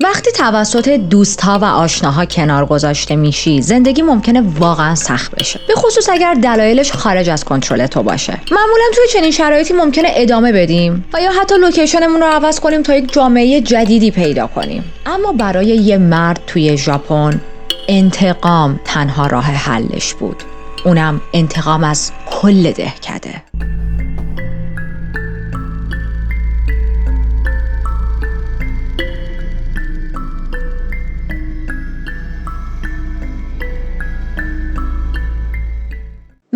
وقتی توسط دوستها و آشناها کنار گذاشته میشی، زندگی ممکنه واقعا سخت بشه، به خصوص اگر دلایلش خارج از کنترل تو باشه. معمولا توی چنین شرایطی ممکنه ادامه بدیم و یا حتی لوکیشنمون رو عوض کنیم تا یک جامعه جدیدی پیدا کنیم. اما برای یه مرد توی ژاپن انتقام تنها راه حلش بود، اونم انتقام از کل دهکده.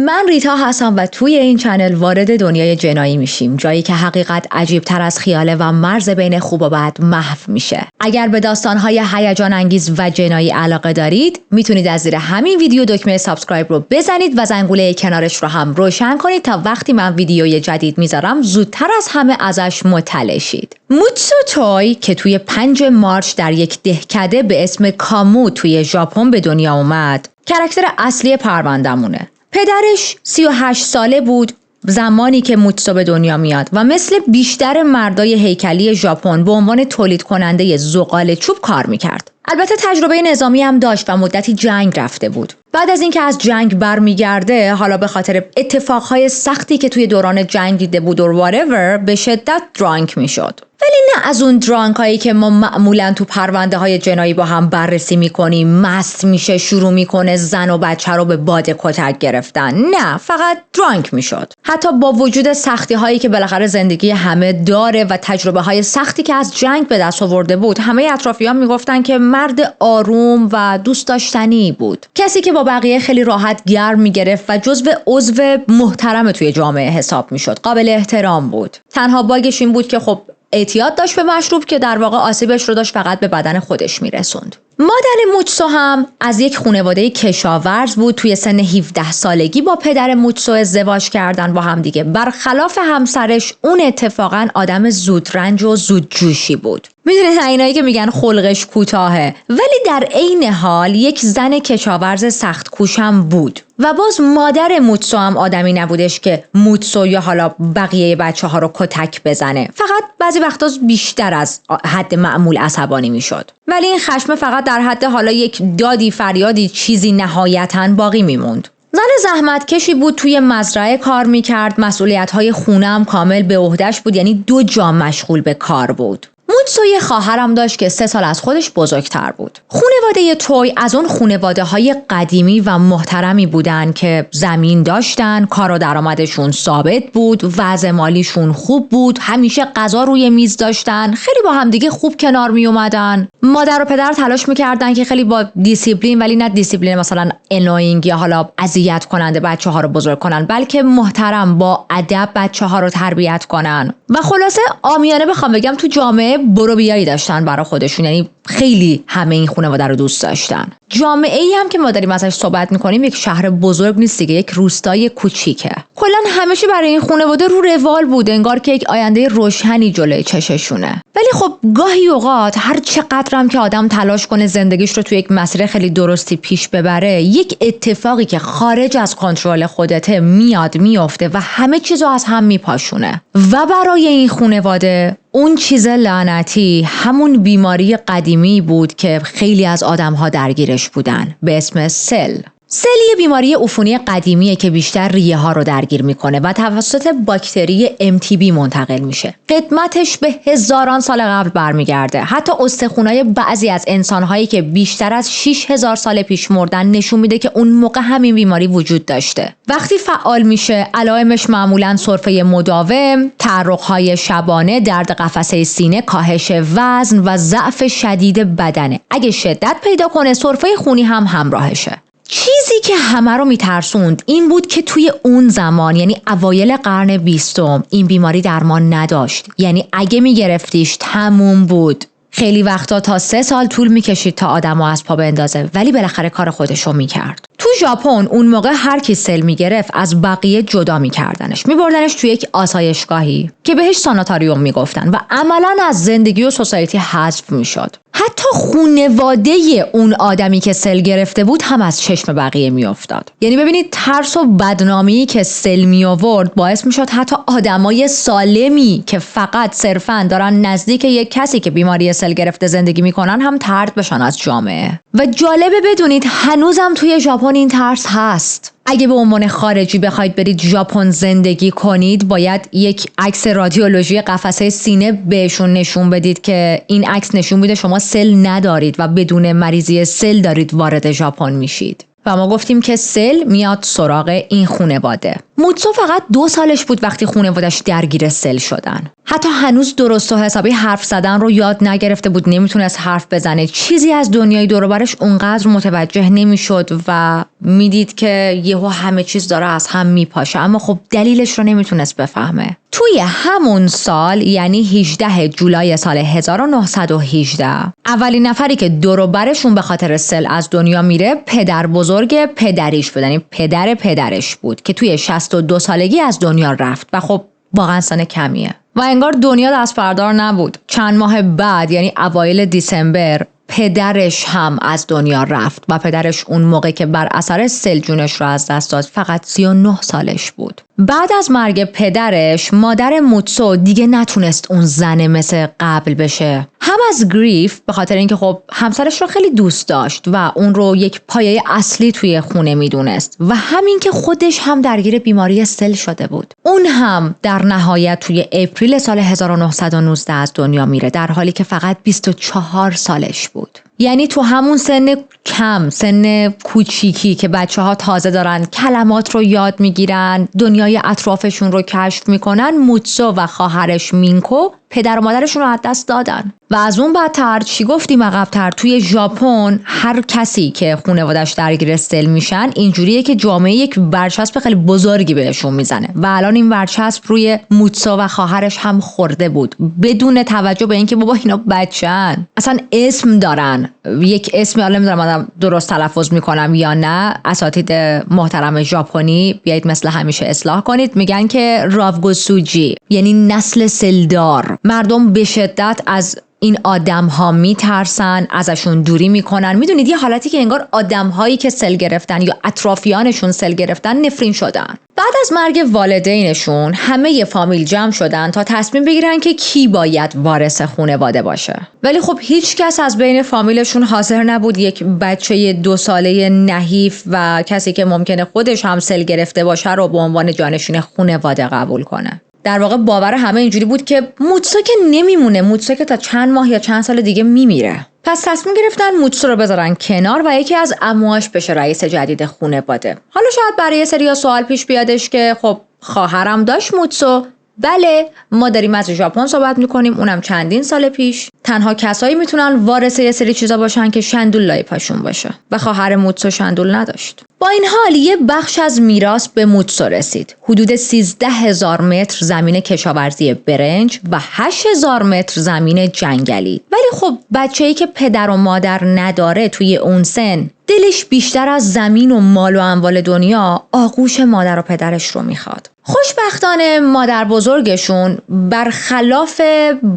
من ریتا هستم و توی این چنل وارد دنیای جنایی میشیم، جایی که حقیقت عجیب‌تر از خیاله و مرز بین خوب و بد محو میشه. اگر به داستان‌های هیجان انگیز و جنایی علاقه دارید، میتونید از زیر همین ویدیو دکمه سابسکرایب رو بزنید و زنگوله کنارش رو هم روشن کنید تا وقتی من ویدیوی جدید میذارم زودتر از همه ازش مطلع شید. موتسو توی که توی 5 مارچ در یک دهکده به اسم کامو توی ژاپن به دنیا اومد، کاراکتر اصلی پرونده‌مونه. پدرش 38 ساله بود زمانی که موتسو به دنیا میاد و مثل بیشتر مردای هیکلی ژاپن به عنوان تولید کننده زغال چوب کار میکرد. البته تجربه نظامی هم داشت و مدتی جنگ رفته بود. بعد از اینکه از جنگ برمیگرده، حالا به خاطر اتفاقهای سختی که توی دوران جنگ دیده بود و whatever، به شدت درانک میشد. ولی نه از اون درانک هایی که ما معمولا تو پرونده های جنایی با هم بررسی میکنیم، مست میشه شروع میکنه زن و بچه رو به باد کتک گرفتن. نه، فقط درانک میشد. حتی با وجود سختی هایی که بالاخره زندگی همه داره و تجربه های سختی که از جنگ به دست آورده بود، همه اطرافیان میگفتن که مرد آروم و دوست داشتنی بود، کسی که با بقیه خیلی راحت گرم میگرفت و عضو محترم توی جامعه حساب میشد، قابل احترام بود. تنها باگش این بود که خب اعتیاد داشت به مشروب که در واقع آسیبش رو داشت فقط به بدن خودش میرسوند. مادر موتسو هم از یک خانواده کشاورز بود. توی سن 17 سالگی با پدر موتسو ازدواج کردن با هم دیگه. برخلاف همسرش، اون اتفاقا آدم زودرنج و زودجوشی بود. میدونید اینایی که میگن خلقش کوتاهه، ولی در عین حال یک زن کشاورز سخت کوشم بود. و باز مادر موتسو هم آدمی نبودش که موتسو یا حالا بقیه بچه ها رو کتک بزنه، فقط بعضی وقتا بیشتر از حد معمول عصبانی میشد. ولی این خشم فقط در حد حالا یک دادی فریادی چیزی نهایتاً باقی میموند. زن زحمتکشی بود، توی مزرعه کار میکرد، مسئولیت‌های خونه هم کامل به عهده‌اش بود، یعنی 2 جا مشغول به کار بود. موتسو یه خواهرم داشت که 3 سال از خودش بزرگتر بود. خانواده توی از اون خانواده‌های قدیمی و محترمی بودن که زمین داشتن، کار و درآمدشون ثابت بود، وضع مالیشون خوب بود، همیشه غذا روی میز داشتن، خیلی با هم دیگه خوب کنار می اومدن. مادر و پدر تلاش می‌کردن که خیلی با دیسیپلین، ولی نه دیسیپلین مثلا انوینگ یا حالا اذیت کننده بچه‌ها رو بزرگ کنن، بلکه محترم با ادب بچه‌ها رو تربیت کنن. و خلاصه عامیانه بخوام بگم تو جامعه برو بیایی داشتن برای خودشون، یعنی خیلی همه این خانواده رو دوست داشتن. جامعه‌ای هم که ما داریم ازش صحبت می‌کنیم یک شهر بزرگ نیست دیگه، یک روستای کوچیکه. کلاً همیشه برای این خانواده رو روال بود، انگار که یک آینده روشنی جلوی چششونه. ولی خب گاهی اوقات هر چقدرم که آدم تلاش کنه زندگیش رو توی یک مسیر خیلی درستی پیش ببره، یک اتفاقی که خارج از کنترل خودته میاد میفته و همه چیزو از هم میپاشونه. و برای این خانواده اون چیز لعنتی همون بیماری قدیمی بود که خیلی از آدم‌ها درگیرش بودن، به اسم سل. سل یه بیماری عفونی قدیمیه که بیشتر ریه ها رو درگیر میکنه و توسط باکتری MTB منتقل میشه. قدمتش به هزاران سال قبل برمیگرده. حتی استخونای بعضی از انسانهایی که بیشتر از 6000 سال پیش مردن نشون میده که اون موقع همین بیماری وجود داشته. وقتی فعال میشه، علائمش معمولاً سرفه مداوم، تعرق‌های شبانه، درد قفسه سینه، کاهش وزن و ضعف شدید بدنه. اگه شدت پیدا کنه، سرفه خونی هم همراهشه. چیزی که همه رو میترسوند این بود که توی اون زمان، یعنی اوایل قرن 20، این بیماری درمان نداشت. یعنی اگه میگرفتیش تموم بود. خیلی وقتا تا 3 سال طول میکشید تا آدمو از پا بندازه، ولی بالاخره کار خودشو میکرد. تو ژاپن اون موقع هر کی سل میگرفت از بقیه جدا میکردنش، میبردنش توی یک آسایشگاهی که بهش ساناتاریوم میگفتن و عملاً از زندگی و سوسایتی حذف میشد. حتی خانواده اون آدمی که سل گرفته بود هم از چشم بقیه میافتاد. یعنی ببینید ترس و بدنامی که سل می آورد باعث میشد حتی آدمای سالمی که فقط صرفاً دارن نزدیک یک کسی که بیماری سل گرفته زندگی میکنن هم طرد بشن از جامعه. و جالبه بدونید هنوزم توی ژاپن این ترس هست. اگه به عنوان خارجی بخواید برید ژاپن زندگی کنید باید یک عکس رادیولوژی قفسه سینه بهشون نشون بدید که این عکس نشون میده شما سل ندارید و بدون مریضی سل دارید وارد ژاپن میشید. و ما گفتیم که سل میاد سراغ این خانواده. موتسو فقط 2 سالش بود وقتی خانواده‌اش درگیر سل شدن. حتی هنوز درست و حسابی حرف زدن رو یاد نگرفته بود، نمیتونست حرف بزنه. چیزی از دنیای دور و برش اونقدر متوجه نمیشد و میدید که یهو همه چیز داره از هم میپاشه، اما خب دلیلش رو نمیتونست بفهمه. توی همون سال یعنی 18 جولای سال 1918 اولین نفری که دور و برشون به خاطر سل از دنیا میره پدر بزرگ پدریش بود، یعنی پدر پدرش بود که توی 62 سالگی از دنیا رفت و خب واقعا سن کمیه و انگار دنیا دست بردار نبود. چند ماه بعد یعنی اوایل دیسمبر پدرش هم از دنیا رفت و پدرش اون موقع که بر اثر سل جونش رو از دست داد فقط 39 سالش بود. بعد از مرگ پدرش مادر موتسو دیگه نتونست اون زن مثل قبل بشه، هم از گریف به خاطر اینکه خب همسرش رو خیلی دوست داشت و اون رو یک پایه اصلی توی خونه میدونست و همین که خودش هم درگیر بیماری سل شده بود. اون هم در نهایت توی اپریل سال 1919 از دنیا میره در حالی که فقط 24 سالش بود. یعنی تو همون سن کم، سن کوچیکی که بچه‌ها تازه دارن کلمات رو یاد میگیرن، دنیای اطرافشون رو کشف میکنن، موتسو و خواهرش مینکو پدر و مادرشون رو از دست دادن. و از اون بدتر چی گفتیم عقب‌تر، توی ژاپن هر کسی که خانواده‌اش درگیر سل میشن اینجوریه که جامعه یک برچسب خیلی بزرگی بهشون میزنه و الان این برچسب روی موتسو و خواهرش هم خورده بود بدون توجه به اینکه بابا اینا بچه‌ن، اصلا اسم دارن، یک اسمی حالا نمیدونم من درست تلفظ میکنم یا نه، اساتید محترم ژاپنی بیایید مثل همیشه اصلاح کنید، میگن که راوگوسوجی یعنی نسل سلدار. مردم به شدت از این آدم ها میترسن، ازشون دوری میکنن. میدونید یه حالتی که انگار آدم هایی که سل گرفتن یا اطرافیانشون سل گرفتن نفرین شدن. بعد از مرگ والدینشون همه فامیل جمع شدن تا تصمیم بگیرن که کی باید وارث خانواده باشه. ولی خب هیچ کس از بین فامیلشون حاضر نبود یک بچه 2 ساله نحیف و کسی که ممکنه خودش هم سل گرفته باشه رو به عنوان جانشین خانواده قبول کنه. در واقع باور همه اینجوری بود که موتسو که نمیمونه، موتسو که تا چند ماه یا چند سال دیگه میمیره. پس تصمیم گرفتن موتسو رو بذارن کنار و یکی از عموهاش بشه رئیس جدید خانواده. حالا شاید برای سریا سوال پیش بیادش که خب خواهرم داشت موتسو. بله، ما داریم از ژاپن صحبت میکنیم، اونم چندین سال پیش. تنها کسایی میتونن وارث یه سری چیزا باشن که شندول لای پاشون باشه و خواهر موتسو شندول نداشت. با این حال یه بخش از میراث به موتسو رسید. حدود 13,000 متر زمین کشاورزی برنج و 8,000 متر زمین جنگلی. ولی خب بچه‌ای که پدر و مادر نداره توی اون سن دلش بیشتر از زمین و مال و اموال دنیا آغوش مادر و پدرش رو میخواد. خوشبختانه مادر بزرگشون برخلاف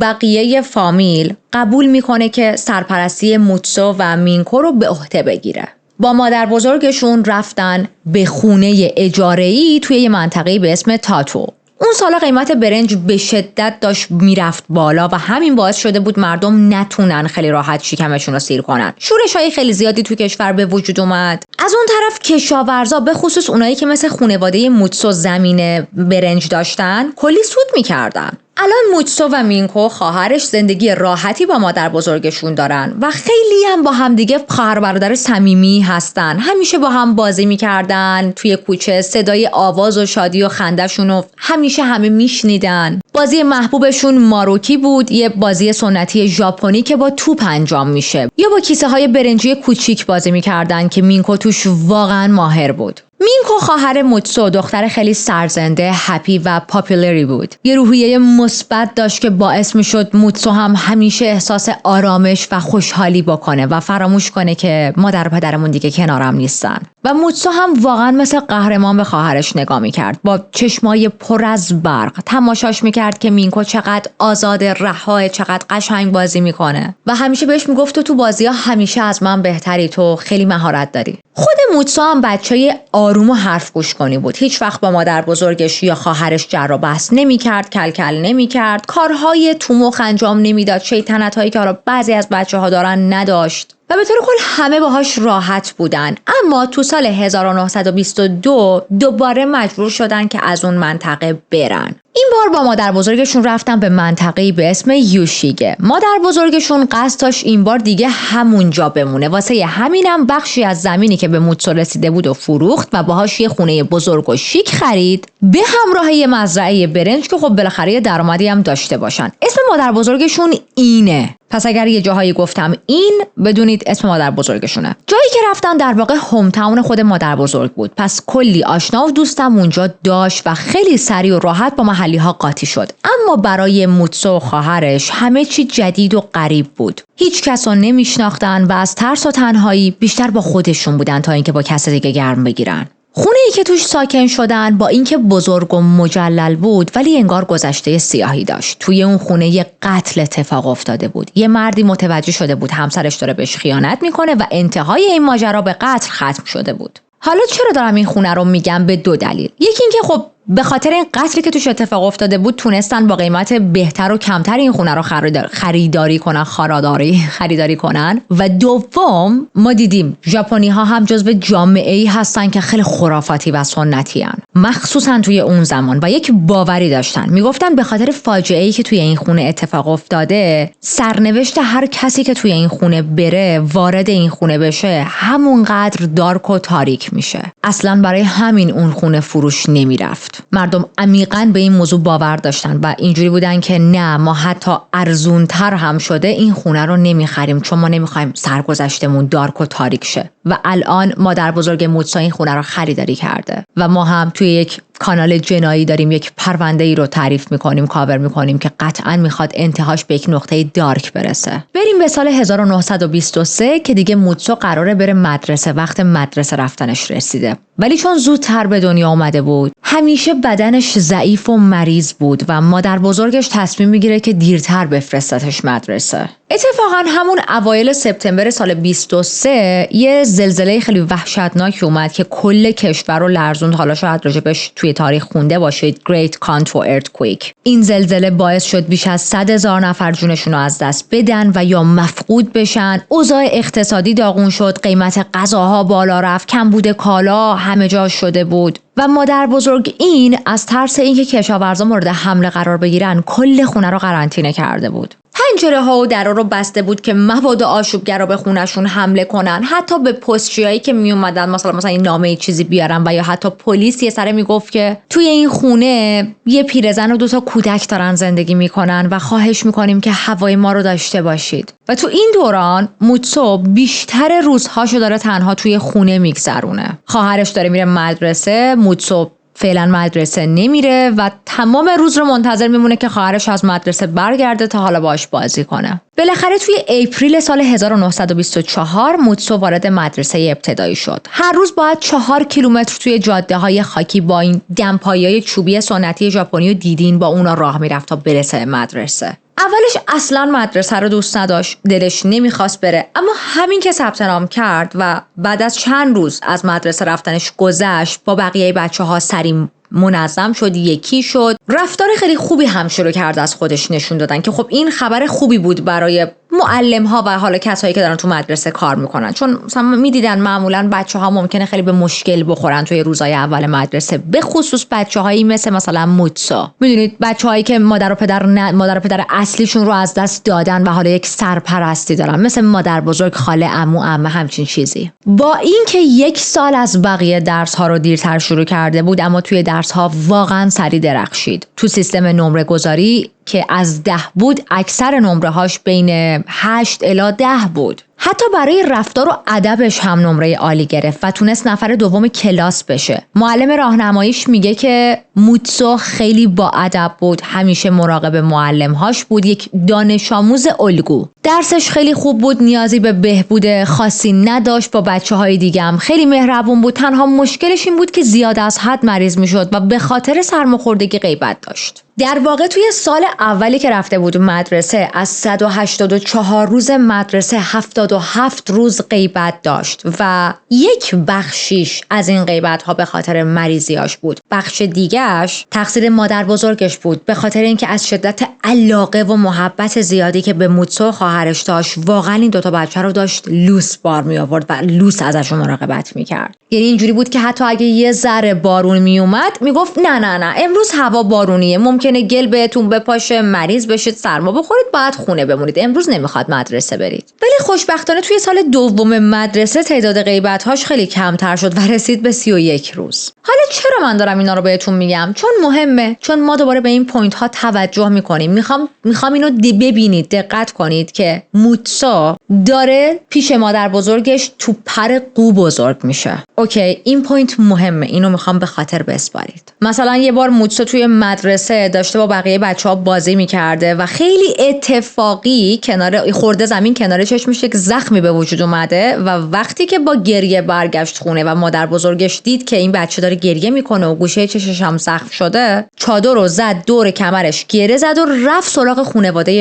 بقیه فامیل قبول میکنه که سرپرستی موتسو و مینکو رو به عهده بگیره. با مادر بزرگشون رفتن به خونه اجاره‌ای توی یه منطقه‌ای به اسم تاتو. اون سالا قیمت برنج به شدت داشت میرفت بالا و همین باعث شده بود مردم نتونن خیلی راحت شکمشون رو سیر کنن. شورش‌های خیلی زیادی تو کشور به وجود اومد. از اون طرف کشاورزا به خصوص اونایی که مثل خانواده موتسو زمین برنج داشتن کلی سود میکردن. الان موتسو و مینکو خواهرش زندگی راحتی با مادر بزرگشون دارن و خیلی هم با همدیگه خواهر برادر صمیمی هستن. همیشه با هم بازی میکردن توی کوچه، صدای آواز و شادی و خنده‌شون رو همیشه همه میشنیدن. بازی محبوبشون ماروکی بود، یه بازی سنتی ژاپنی که با توپ انجام میشه، یا با کیسه های برنجی کوچیک بازی میکردن که مینکو توش واقعا ماهر بود. مینکو خواهر موتسو دختر خیلی سرزنده، هپی و پاپولری بود. یه روحیه مثبت داشت که باعث میشد موتسو هم همیشه احساس آرامش و خوشحالی بکنه و فراموش کنه که مادر و پدرمون دیگه کنارم نیستن. و موتسو هم واقعا مثل قهرمان به خواهرش نگاه میکرد. با چشمای پر از برق تماشاش میکرد که مینکو چقدر آزاد، رها، چقدر قشنگ بازی میکنه و همیشه بهش میگفت تو بازی‌ها همیشه از من بهتری، تو خیلی مهارت داری. خود موتسو هم بچه‌ی آروم و حرف گوش کنی بود. هیچ وقت با مادر بزرگش یا خواهرش جر و بحث نمی‌کرد، کلکل نمی‌کرد، کارهای تو مخ انجام نمیداد، شیطنتایی که حالا بعضی از بچه‌ها دارن نداشت. و به طور کل همه باهاش راحت بودن. اما تو سال 1922 دوباره مجبور شدن که از اون منطقه برن. این بار با مادر بزرگشون رفتن به منطقه‌ای به اسم یوشیگه. مادر بزرگشون قصد داشت این بار دیگه همونجا بمونه. واسه همینم بخشی از زمینی که به موتسو رسیده بود و فروخت و باهاش یه خونه بزرگ و شیک خرید، به همراه یه مزرعه برنج که خب بالاخره درآمدی هم داشته باشن. اسم مادر بزرگشون اینه. پس اگر یه جاهایی گفتم این، بدونید اسم مادر بزرگشونه. جایی که رفتن در واقع هوم تاون خود مادر بزرگ بود. پس کلی آشنا و دوستم اونجا داشت و خیلی سریع و راحت با محلی ها قاطی شد. اما برای موتسو و خواهرش همه چی جدید و غریب بود. هیچ کس رو نمیشناختن و از ترس و تنهایی بیشتر با خودشون بودن تا اینکه با کس دیگه گرم بگیرن. خونه ای که توش ساکن شدن با اینکه بزرگ و مجلل بود ولی انگار گذشته سیاهی داشت. توی اون خونه یه قتل اتفاق افتاده بود. یه مردی متوجه شده بود همسرش داره بهش خیانت میکنه و انتهای این ماجرا به قتل ختم شده بود. حالا چرا دارم این خونه رو میگم؟ به دو دلیل. یکی اینکه خب به خاطر این قتلی که توش اتفاق افتاده بود تونستن با قیمت بهتر و کمتر این خونه رو خریداری کنن و دوم ما دیدیم ژاپنی ها هم جزو جامعه‌ای هستن که خیلی خرافاتی و سنتی هن. مخصوصا توی اون زمان و یک باوری داشتن. میگفتن به خاطر فاجعه‌ای که توی این خونه اتفاق افتاده سرنوشت هر کسی که توی این خونه بره، وارد این خونه بشه، همونقدر دارک و تاریک میشه. اصلا برای همین اون خونه فروش نمیرفت. مردم عمیقاً به این موضوع باور داشتن و اینجوری بودن که نه، ما حتی ارزونتر هم شده این خونه رو نمیخریم چون ما نمیخوایم سرگذشتمون دارک و تاریک شه. و الان مادر بزرگ موتسو این خونه رو خریداری کرده و ما هم توی یک کانال جنایی داریم یک پرونده ای رو تعریف میکنیم، کاور میکنیم که قطعاً میخواد انتهاش به یک نقطه دارک برسه. بریم به سال 1923 که دیگه موتسو قراره بره مدرسه. وقت مدرسه رفتنش رسیده. ولی چون زودتر به دنیا اومده بود، همیشه بدنش ضعیف و مریض بود و مادر بزرگش تصمیم میگیره که دیرتر بفرستتش مدرسه. اتفاقا همون اوایل سپتامبر سال 23 یه زلزله خیلی وحشتناکی اومد که کل کشور رو لرزوند. حالا شاید راجبش توی تاریخ خونده باشید، Great Kanto Earthquake. این زلزله باعث شد بیش از 100,000 نفر جونشون رو از دست بدن و یا مفقود بشن. اوضاع اقتصادی داغون شد، قیمت غذاها بالا رفت، کمبود کالا همه جا شده بود و مادر بزرگ این از ترس اینکه کشاورزا مورد حمله قرار بگیرن کل خونه رو قرنطینه کرده بود. پنجره ها و درا رو بسته بود که مبادا آشوبگرا به خونشون حمله کنن. حتی به پستچیایی که می اومدن مثلا این نامه چیزی بیارن و یا حتی پلیس یه سره میگفت که توی این خونه یه پیرزن و 2 کودک دارن زندگی میکنن و خواهش میکنیم که هوای ما رو داشته باشید. و تو این دوران موتسو بیشتر روزهاشو داره تنها توی خونه میگذرونه. خواهرش داره میره مدرسه، موتسو فعلا مدرسه نمیره و تمام روز رو منتظر میمونه که خواهرش از مدرسه برگرده تا حالا باهاش بازی کنه. بالاخره توی اپریل سال 1924 موتسو وارد مدرسه ابتدایی شد. هر روز باید 4 کیلومتر توی جاده‌های خاکی با این دمپایه‌های چوبی سنتی ژاپنی و دیدین با اونا راه میرفت تا برسه مدرسه. اولش اصلا مدرسه رو دوست نداشت، دلش نمیخواست بره، اما همین که ثبت نام کرد و بعد از چند روز از مدرسه رفتنش گذشت، با بقیه بچه‌ها سری منظم شد، یکی شد، رفتار خیلی خوبی هم شروع کرد از خودش نشون دادن که خب این خبر خوبی بود برای معلم ها و حالا کسایی که دارن تو مدرسه کار میکنن، چون مثلا میدیدن معمولا بچه‌ها ممکنه خیلی به مشکل بخورن توی روزهای اول مدرسه، به خصوص بچه‌هایی مثلا موتسو. میدونید بچه‌هایی که مادر و پدر اصلیشون رو از دست دادن و حالا یک سرپرستی دارن، مثل مادر بزرگ، خاله، عمو، عمه، همچین چیزی. با اینکه 1 سال از بقیه درس ها رو دیرتر شروع کرده بود، اما توی درس ها واقعا سریع درخشید. تو سیستم نمره گذاری که از 10 بود، اکثر نمره هاش بین 8 الی 10 بود. حتی حتی برای رفتار و ادبش هم نمره عالی گرفت و تونست نفر دوم کلاس بشه. معلم راهنماییش میگه که موتسو خیلی با ادب بود، همیشه مراقب معلم‌هاش بود، یک دانش آموز الگو. درسش خیلی خوب بود، نیازی به بهبود خاصی نداشت، با بچه‌های دیگه هم خیلی مهربون بود. تنها مشکلش این بود که زیاد از حد مریض میشد و به خاطر سرماخوردگی غیبت داشت. در واقع توی سال اولی که رفته بود مدرسه، از 184 روز مدرسه 77 روز غیبت داشت و یک بخشیش از این غیبت ها به خاطر مریضیاش بود. بخش دیگهش تقصیر مادر بزرگش بود، به خاطر اینکه از شدت علاقه و محبت زیادی که به موتسو خواهرش داشت، واقعا این دوتا بچه رو داشت لوس بار می آورد و لوس ازشون مراقبت می کرد. یعنی اینجوری بود که حتی اگه یه ذره بارون می اومد میگفت نه امروز هوا بارونیه، ممکنه گل بهتون بپاشه، مریض بشید، سرما بخورید، باید خونه بمونید، امروز نمیخواد مدرسه برید. ولی خوشبختانه توی سال دوم مدرسه تعداد غیبت‌هاش خیلی کمتر شد و رسید به 31 روز. حالا چرا من دارم اینا رو بهتون میگم؟ چون مهمه، چون ما دوباره به این پوینت ها توجه میکنیم. میخوام اینو ببینید، دقت کنید که موتسو داره پیش مادر بزرگش تو پر قو بزرگ میشه. اوکی، این پوینت مهمه، اینو میخوام به خاطر بسپارید. مثلا یه بار موتسو توی مدرسه داشته با بقیه بچه‌ها بازی میکرده و خیلی اتفاقی خورده زمین کنار چشمش یک زخمی به وجود اومده و وقتی که با گریه برگشت خونه و مادر بزرگش دید که این بچه داره گریه میکنه و گوشه چشش هم زخم شده، چادر رو زد دور کمرش، گره زد و رفت سراغ خانواده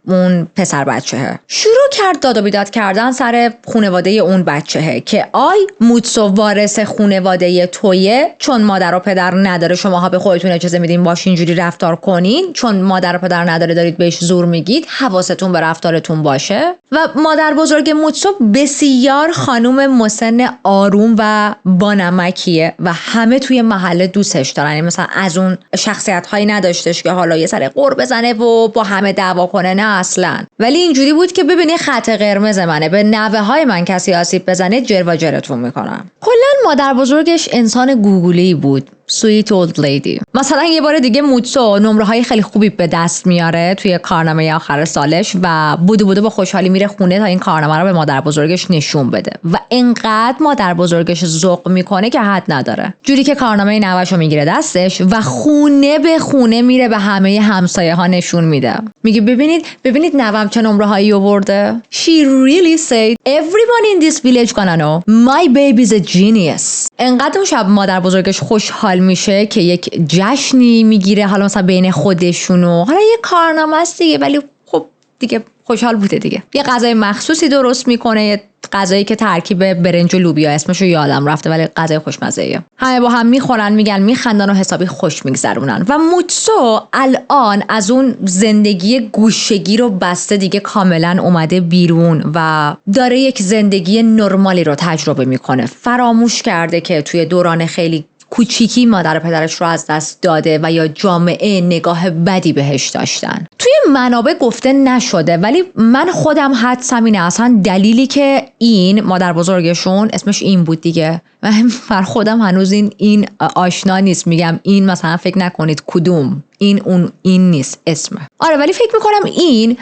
اون پسر بچه‌ه. شروع کرد داد و بیداد کردن سر خانواده اون بچه‌ه که آی موتسو وارث خانواده تویه، چون مادر و پدر نداره شماها به خودتون اجازه میدین باش اینجوری رفتار کنین، چون مادر و پدر نداره دارید بهش زور میگید، حواستون به رفتارتون باشه. و مادر بزرگ موتسو بسیار خانم مسن آروم و بانمکیه و همه توی محله دوستش دارن. مثلا از اون شخصیت هایی نداشتش که حالا یه سر قُر بزنه و با همه دعوا کنه، نه اصلا. ولی اینجوری بود که ببینی خط قرمز منه، به نوه های من کسی آسیب بزنه جر و جرتون میکنم. کلا مادر بزرگش انسان گوگلی بود، sweet old lady. مثلا یه بار دیگه موتسو نمره های خیلی خوبی به دست میاره توی کارنامه آخر سالش و بودو با خوشحالی میره خونه تا این کارنامه رو به مادر بزرگش نشون بده و انقدر مادر بزرگش ذوق میکنه که حد نداره، جوری که کارنامه نوه‌شو میگیره دستش و خونه به خونه میره به همه همسایه ها نشون میده. میگه ببینید نوام چه نمره هایی آورده. She really said everyone in this village gonna know my baby is a genius. انقدر اون شب مادر بزرگش خوشحال میشه که یک جشنی میگیره، حالا مثلا بین خودشونو، حالا یه کارنامه است دیگه، ولی خب دیگه خوشحال بوده دیگه. یه غذای مخصوصی درست میکنه، یه غذایی که ترکیب برنج و لوبیا، اسمشو یادم رفته ولی غذای خوشمزه‌ایه. همه با هم میخورن، میگن، میخندن و حسابی خوش میگذرونن. و موتسو الان از اون زندگی گوشگیر و بسته دیگه کاملا اومده بیرون و داره یک زندگی نرمالی رو تجربه میکنه. فراموش کرده که توی دوران خیلی کوچیکی مادر و پدرش رو از دست داده و یا جامعه نگاه بدی بهش داشتن. توی منابع گفته نشده ولی من خودم حدسم اینه اصلا دلیلی که این مادر بزرگشون اسمش این بود دیگه، من بر خودم هنوز این آشنا نیست، میگم این مثلا فکر نکنید کدوم این نیست اسمه. آره ولی فکر میکنم این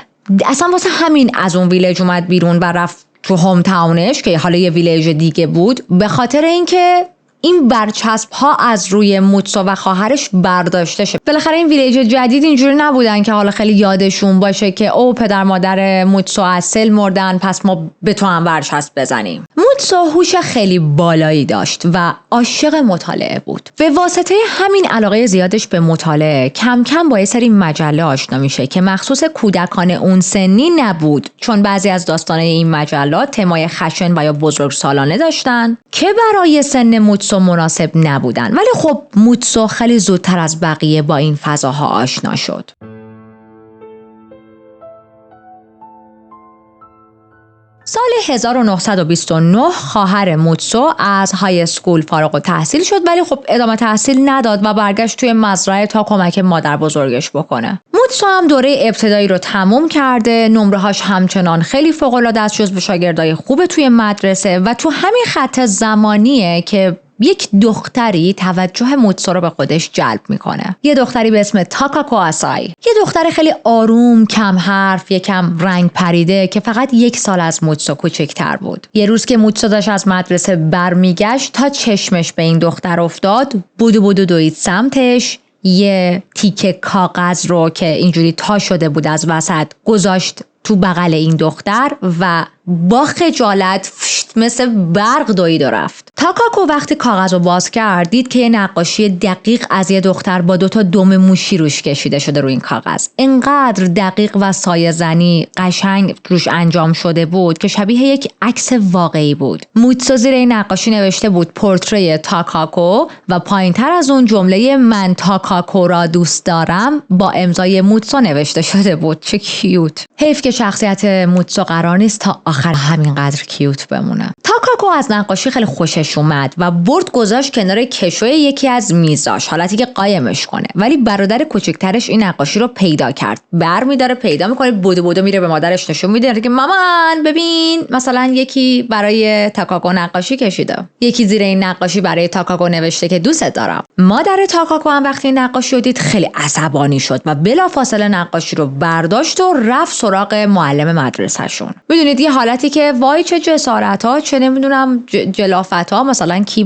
اصلا واسه همین از اون ویلیج اومد بیرون و رفت تو هوم تاونش که حالا یه ویلیج دیگه بود، به خاطر اینکه این برچسب ها از روی موتسو و خواهرش برداشته شه. بالاخره این ویلیج جدید اینجوری نبودن که حالا خیلی یادشون باشه که او پدر مادر موتسو از سل مردن پس ما به تو هم برچسب بزنیم. موتسو هوش خیلی بالایی داشت و عاشق مطالعه بود. به واسطه همین علاقه زیادش به مطالعه کم کم با یه سری مجله آشنا میشه که مخصوص کودکان اون سنی نبود، چون بعضی از داستانهای این مجلات تمای خشن و یا بزرگسالانه داشتن که برای سن موتسو مناسب نبودن. ولی خب موتسو خیلی زودتر از بقیه با این فضاها آشنا شد. سال 1929 خواهر موتسو از های اسکول فارغ التحصیل شد ولی خب ادامه تحصیل نداد و برگشت توی مزرعه تا کمک مادر بزرگش بکنه. موتسو هم دوره ابتدایی رو تموم کرده، نمره‌هاش همچنان خیلی فوق‌العاده است، جزو شاگردای خوب توی مدرسه و تو همین خط زمانیه که یک دختری توجه موتسو رو به خودش جلب میکنه. یه دختری به اسم تاکاکو آسای. یه دختر خیلی آروم، کم حرف، یکم رنگ پریده که فقط 1 سال از موتسو کوچکتر بود. یه روز که موتسو داشت از مدرسه برمیگشت تا چشمش به این دختر افتاد، بودو دوید سمتش، یه تیکه کاغذ رو که اینجوری تا شده بود از وسط گذاشت تو بغل این دختر و با خجالت مثل برق دوید و رفت. تاکاکو وقتی کاغذ رو باز کرد دید که یه نقاشی دقیق از یه دختر با 2 تا دم موشی روش کشیده شده روی این کاغذ. انقدر دقیق و سایه زنی قشنگ روش انجام شده بود که شبیه یک عکس واقعی بود. موتسو زیر این نقاشی نوشته بود پورتری تاکاکو و پایینتر از اون جمله من تاکاکو را دوست دارم با امضای موتسو نوشته شده بود. چه کیوت. حیف که شخصیت موتسو قرار نیست تا آخر همینقدر کیوت بمونه. تاکاکو از نقاشی خیلی خوشش اومد و برد گذاشت کنار کشوی یکی از میزاش، حالتی که قایمش کنه. ولی برادر کوچکترش این نقاشی رو پیدا کرد. برمی‌داره پیدا میکنه، بودو میره به مادرش نشون میده که مامان ببین مثلا یکی برای تاکاکو نقاشی کشیده، یکی زیر این نقاشی برای تاکاکو نوشته که دوست دارم. مادر تاکاکو هم وقتی این نقاشی رو دید خیلی عصبانی شد و بلافاصله نقاشی رو برداشت و رفت سراغ معلم مدرسه‌شون. میدونید یه حالتی که وای چه جسارت‌ها، چه نمیدونم جلافت‌ها، مثلا کی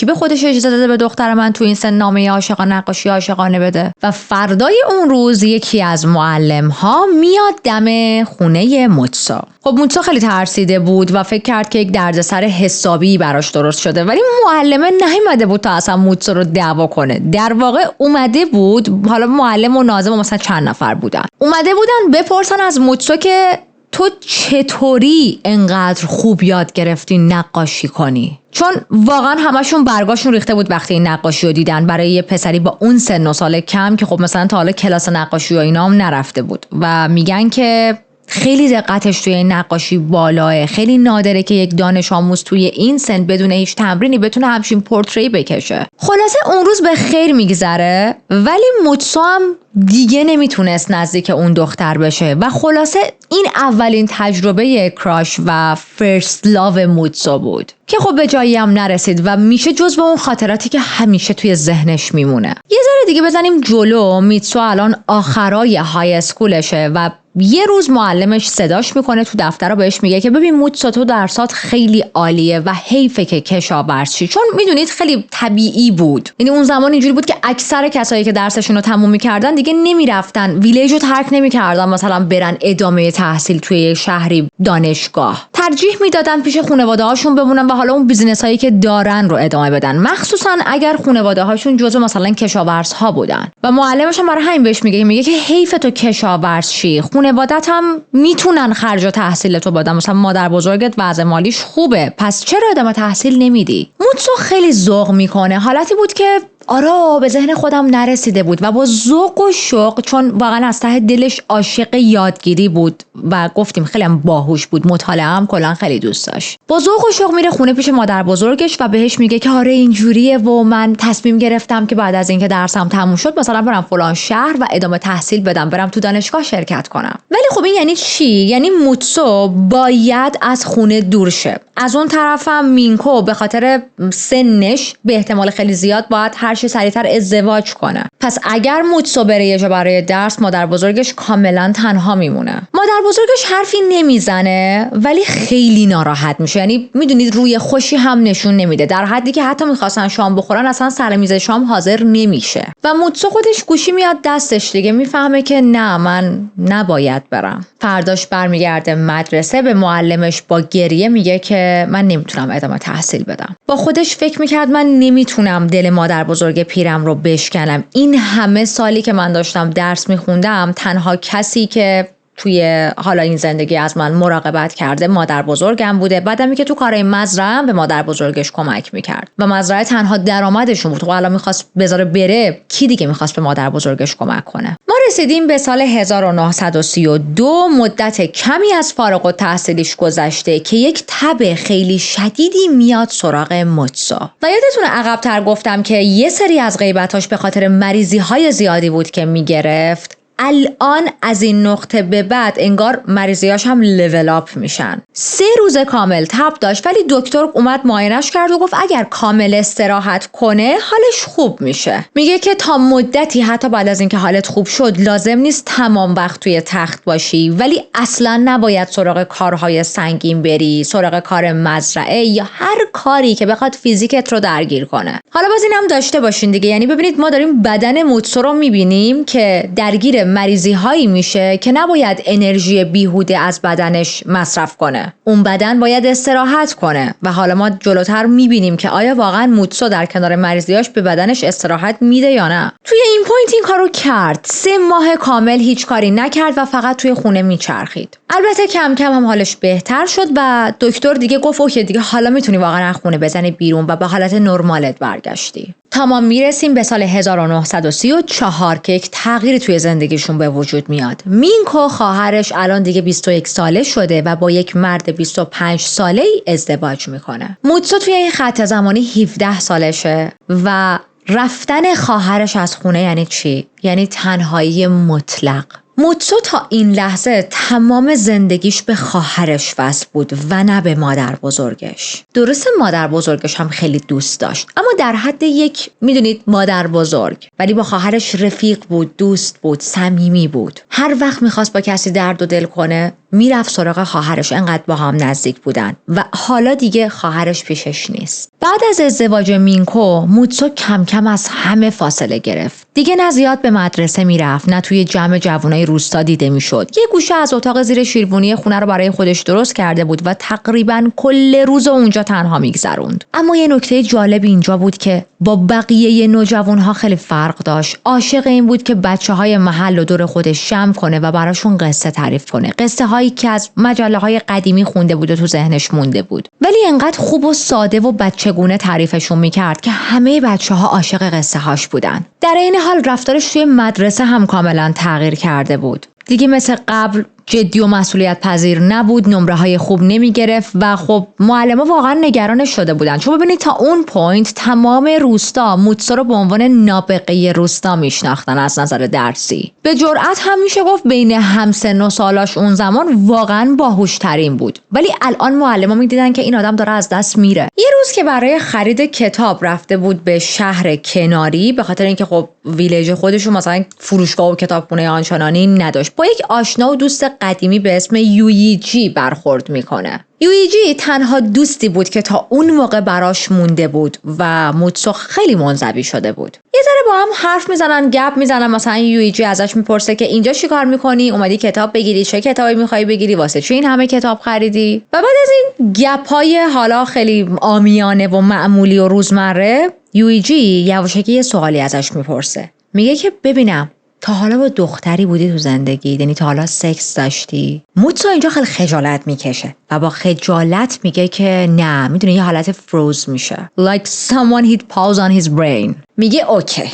به خودش اجازه داده به دختر من تو این سن نامه عاشقانه نقاشی عاشقانه بده. و فردای اون روز یکی از معلم‌ها میاد دم خونه موتسو. خب موتسو خیلی ترسیده بود و فکر کرد که یک دردسر حسابی براش درست شده، ولی معلمه نیومده بود تا اصلا موتسو رو دعوا کنه. در واقع اومده بود، حالا معلم و ناظم مثلا چند نفر بودن، اومده بودن بپرسن از موتسو که تو چطوری انقدر خوب یاد گرفتی نقاشی کنی؟ چون واقعا همشون برگاشون ریخته بود وقتی این نقاشی رو دیدن. برای یه پسری با اون سن و سال کم که خب مثلا تا حالا کلاس نقاشی و اینا هم نرفته بود و میگن که خیلی دقتش توی این نقاشی بالاه. خیلی نادره که یک دانش آموز توی این سن بدون هیچ تمرینی بتونه همچین پورتری بکشه. خلاصه اون روز به خیر میگذره، ولی موتسو هم دیگه نمیتونست نزدیک اون دختر بشه و خلاصه این اولین تجربه کراش و فرست لاو موتسو بود که خب به جایی هم نرسید و میشه جزو اون خاطراتی که همیشه توی ذهنش میمونه. یه ذره دیگه بزنیم جلو. موتسو الان آخرای های اسکولشه و یه روز معلمش صداش میکنه تو دفتر و بهش میگه که ببین موتسو تو درسات خیلی عالیه و حیفه که کشاورزی، چون میدونید خیلی طبیعی بود. یعنی اون زمان اینجوری بود که اکثر کسایی که درسشون رو تموم میکردن دیگه نمیرفتن ویلیج رو ترک نمیکردن مثلا برن ادامه تحصیل توی شهری دانشگاه، ترجیح میدادن پیش خانواده هاشون بمونن و حالا اون بیزینس هایی که دارن رو ادامه بدن، مخصوصا اگر خانواده هاشون جزو مثلا کشاورزها بودن. و معلمش هم برای همین بهش میگه که حیف تو کشاورز شی، خانواده‌ت هم میتونن خرج تحصیل تو بدن، مثلا مادر بزرگت وضع مالیش خوبه، پس چرا ادامه تحصیل نمیدی؟ موتسو خیلی ذوق میکنه. حالتی بود که آره به ذهن خودم نرسیده بود و با ذوق و شوق، چون واقعا از ته دلش عاشق یادگیری بود و گفتیم خیلی هم باهوش بود، مطالعه هم کلا خیلی دوست داشت. با ذوق و شوق میره خونه پیش مادر بزرگش و بهش میگه که آره اینجوریه و من تصمیم گرفتم که بعد از اینکه درسم تموم شد مثلا برم فلان شهر و ادامه تحصیل بدم، برم تو دانشگاه شرکت کنم. ولی خب این یعنی چی؟ یعنی موتسو باید از خونه دور شه. از اون طرفم مینکو به خاطر سنش به احتمال خیلی زیاد باید هر چه سریعتر ازدواج کنه. پس اگر موتسو بره یه جا برای درس، مادر بزرگش کاملا تنها میمونه. مادر بزرگش حرفی نمیزنه ولی خیلی ناراحت میشه. یعنی میدونید روی خوشی هم نشون نمیده، در حدی که حتی میخواستن شام بخورن اصلا سر میز شام حاضر نمیشه. و موتسو خودش گوشی میاد دستش دیگه، میفهمه که نه من نباید برم. فرداش برمیگرده مدرسه، به معلمش با گریه میگه که من نمیتونم ادامه تحصیل بدم. با خودش فکر میکرد من نمیتونم دل مادر بزرگ پیرم رو بشکنم. این همه سالی که من داشتم درس میخوندم تنها کسی که توی حالا این زندگی از من مراقبت کرده مادر بزرگم بوده. بعدمی که تو کارهای مزرعه به مادر بزرگش کمک میکرد و مزرعه تنها درآمدشون بود. حالا میخواست بذاره بره، کی دیگه میخواست به مادر بزرگش کمک کنه؟ ما رسیدیم به سال 1932. مدت کمی از فارغ التحصیلیش گذشته که یک تب خیلی شدیدی میاد سراغ موتسو. و یادتونه عقب‌تر گفتم که یه سری از غیبتاش به خاطر مریضی‌های زیادی بود که میگرفت. الان از این نقطه به بعد انگار مریضیاش هم لول اپ میشن. 3 روز کامل تب داشت ولی دکتر اومد معاینش کرد و گفت اگر کامل استراحت کنه حالش خوب میشه. میگه که تا مدتی حتی بعد از اینکه حالت خوب شد لازم نیست تمام وقت توی تخت باشی، ولی اصلا نباید سراغ کارهای سنگین بری، سراغ کار مزرعه یا هر کاری که بخواد فیزیکت رو درگیر کنه. حالا باز اینم داشته باشین دیگه، یعنی ببینید ما داریم بدن موتسو رو میبینیم که درگیر مریضی هایی میشه که نباید انرژی بیهوده از بدنش مصرف کنه. اون بدن باید استراحت کنه و حالا ما جلوتر میبینیم که آیا واقعا موتسو در کنار مریضیاش به بدنش استراحت میده یا نه. توی این پوینت این کارو کرد. 3 ماه کامل هیچ کاری نکرد و فقط توی خونه میچرخید. البته کم کم هم حالش بهتر شد و دکتر دیگه گفت اوکی دیگه حالا میتونی واقعا از خونه بزنی بیرون و به حالت نرمالت برگشتی. تا ما میرسیم به سال 1934 که یک تغییری توی زندگیشون به وجود میاد. مینکو خواهرش الان دیگه 21 ساله شده و با یک مرد 25 ساله ای ازدواج میکنه. موتسو توی این خط زمانی 17 سالشه و رفتن خواهرش از خونه یعنی چی؟ یعنی تنهایی مطلق. موتسو تا این لحظه تمام زندگیش به خواهرش وصل بود و نه به مادر بزرگش. درسته مادر بزرگش هم خیلی دوست داشت، اما در حد یک میدونید مادر بزرگ، ولی با خواهرش رفیق بود، دوست بود، صمیمی بود. هر وقت میخواست با کسی درد و دل کنه میرفت سراغ خواهرش، انقدر با هم نزدیک بودن و حالا دیگه خواهرش پیشش نیست. بعد از ازدواج مینکو، موتسو کم کم از همه فاصله گرفت. دیگه نه زیاد به مدرسه میرفت، نه توی جمع جوانای روستا دیده میشد. یه گوشه از اتاق زیر شیربونی خونه رو برای خودش درست کرده بود و تقریباً کل روز اونجا تنها میگذروند. اما یه نکته جالب اینجا بود که با بقیه نوجوانها خیلی فرق داشت. عاشق این بود که بچه‌های محل رو دور خودش جمع کنه و براشون قصه تعریف کنه. قصه هایی که از مجله‌های قدیمی خونده بود و تو ذهنش مونده بود. ولی انقدر خوب و ساده و بچگونه تعریفشون میکرد که همه بچه‌ها عاشق قصه هاش بودن. در این حال رفتارش توی مدرسه هم کاملا تغییر کرده بود. دیگه مثل قبل جدی و مسئولیت پذیر نبود، نمره های خوب نمی گرفت و خب معلم‌ها واقعا نگرانش شده بودن، چون ببینید تا اون پوینت تمام روستا موتسو رو به عنوان نابغه روستا میشناختن از نظر درسی. به جرئت هم میشه گفت بین همسن و سالاش اون زمان واقعا باهوش‌ترین بود، ولی الان معلم‌ها میدیدن که این آدم داره از دست میره. یه روز که برای خرید کتاب رفته بود به شهر کناری، به خاطر اینکه خب ویلیج خودشون مثلا فروشگاه و کتابخونه آنچنانی نداشت، با یک آشنا و دوست قدیمی به اسم یویجی برخورد میکنه. یویجی تنها دوستی بود که تا اون موقع براش مونده بود و موتسو خیلی منزوی شده بود. یه ذره با هم حرف میزنن، گپ میزنن. مثلا یویجی ازش میپرسه که اینجا چی کار میکنی؟ اومدی کتاب بگیری؟ چه کتابی میخوای بگیری؟ واسه چی این همه کتاب خریدی؟ و بعد از این گپای حالا خیلی عامیانه و معمولی و روزمره، یویجی یواشکی یه سوالی ازش میپرسه. میگه که ببینم تا حالا با دختری بودی تو زندگی؟ یعنی تا حالا سکس داشتی؟ موتسو اینجا خیلی خجالت میکشه و با خجالت میگه که نه. میدونی یه حالت فروز میشه. Like someone hit pause on his brain. میگه اوکی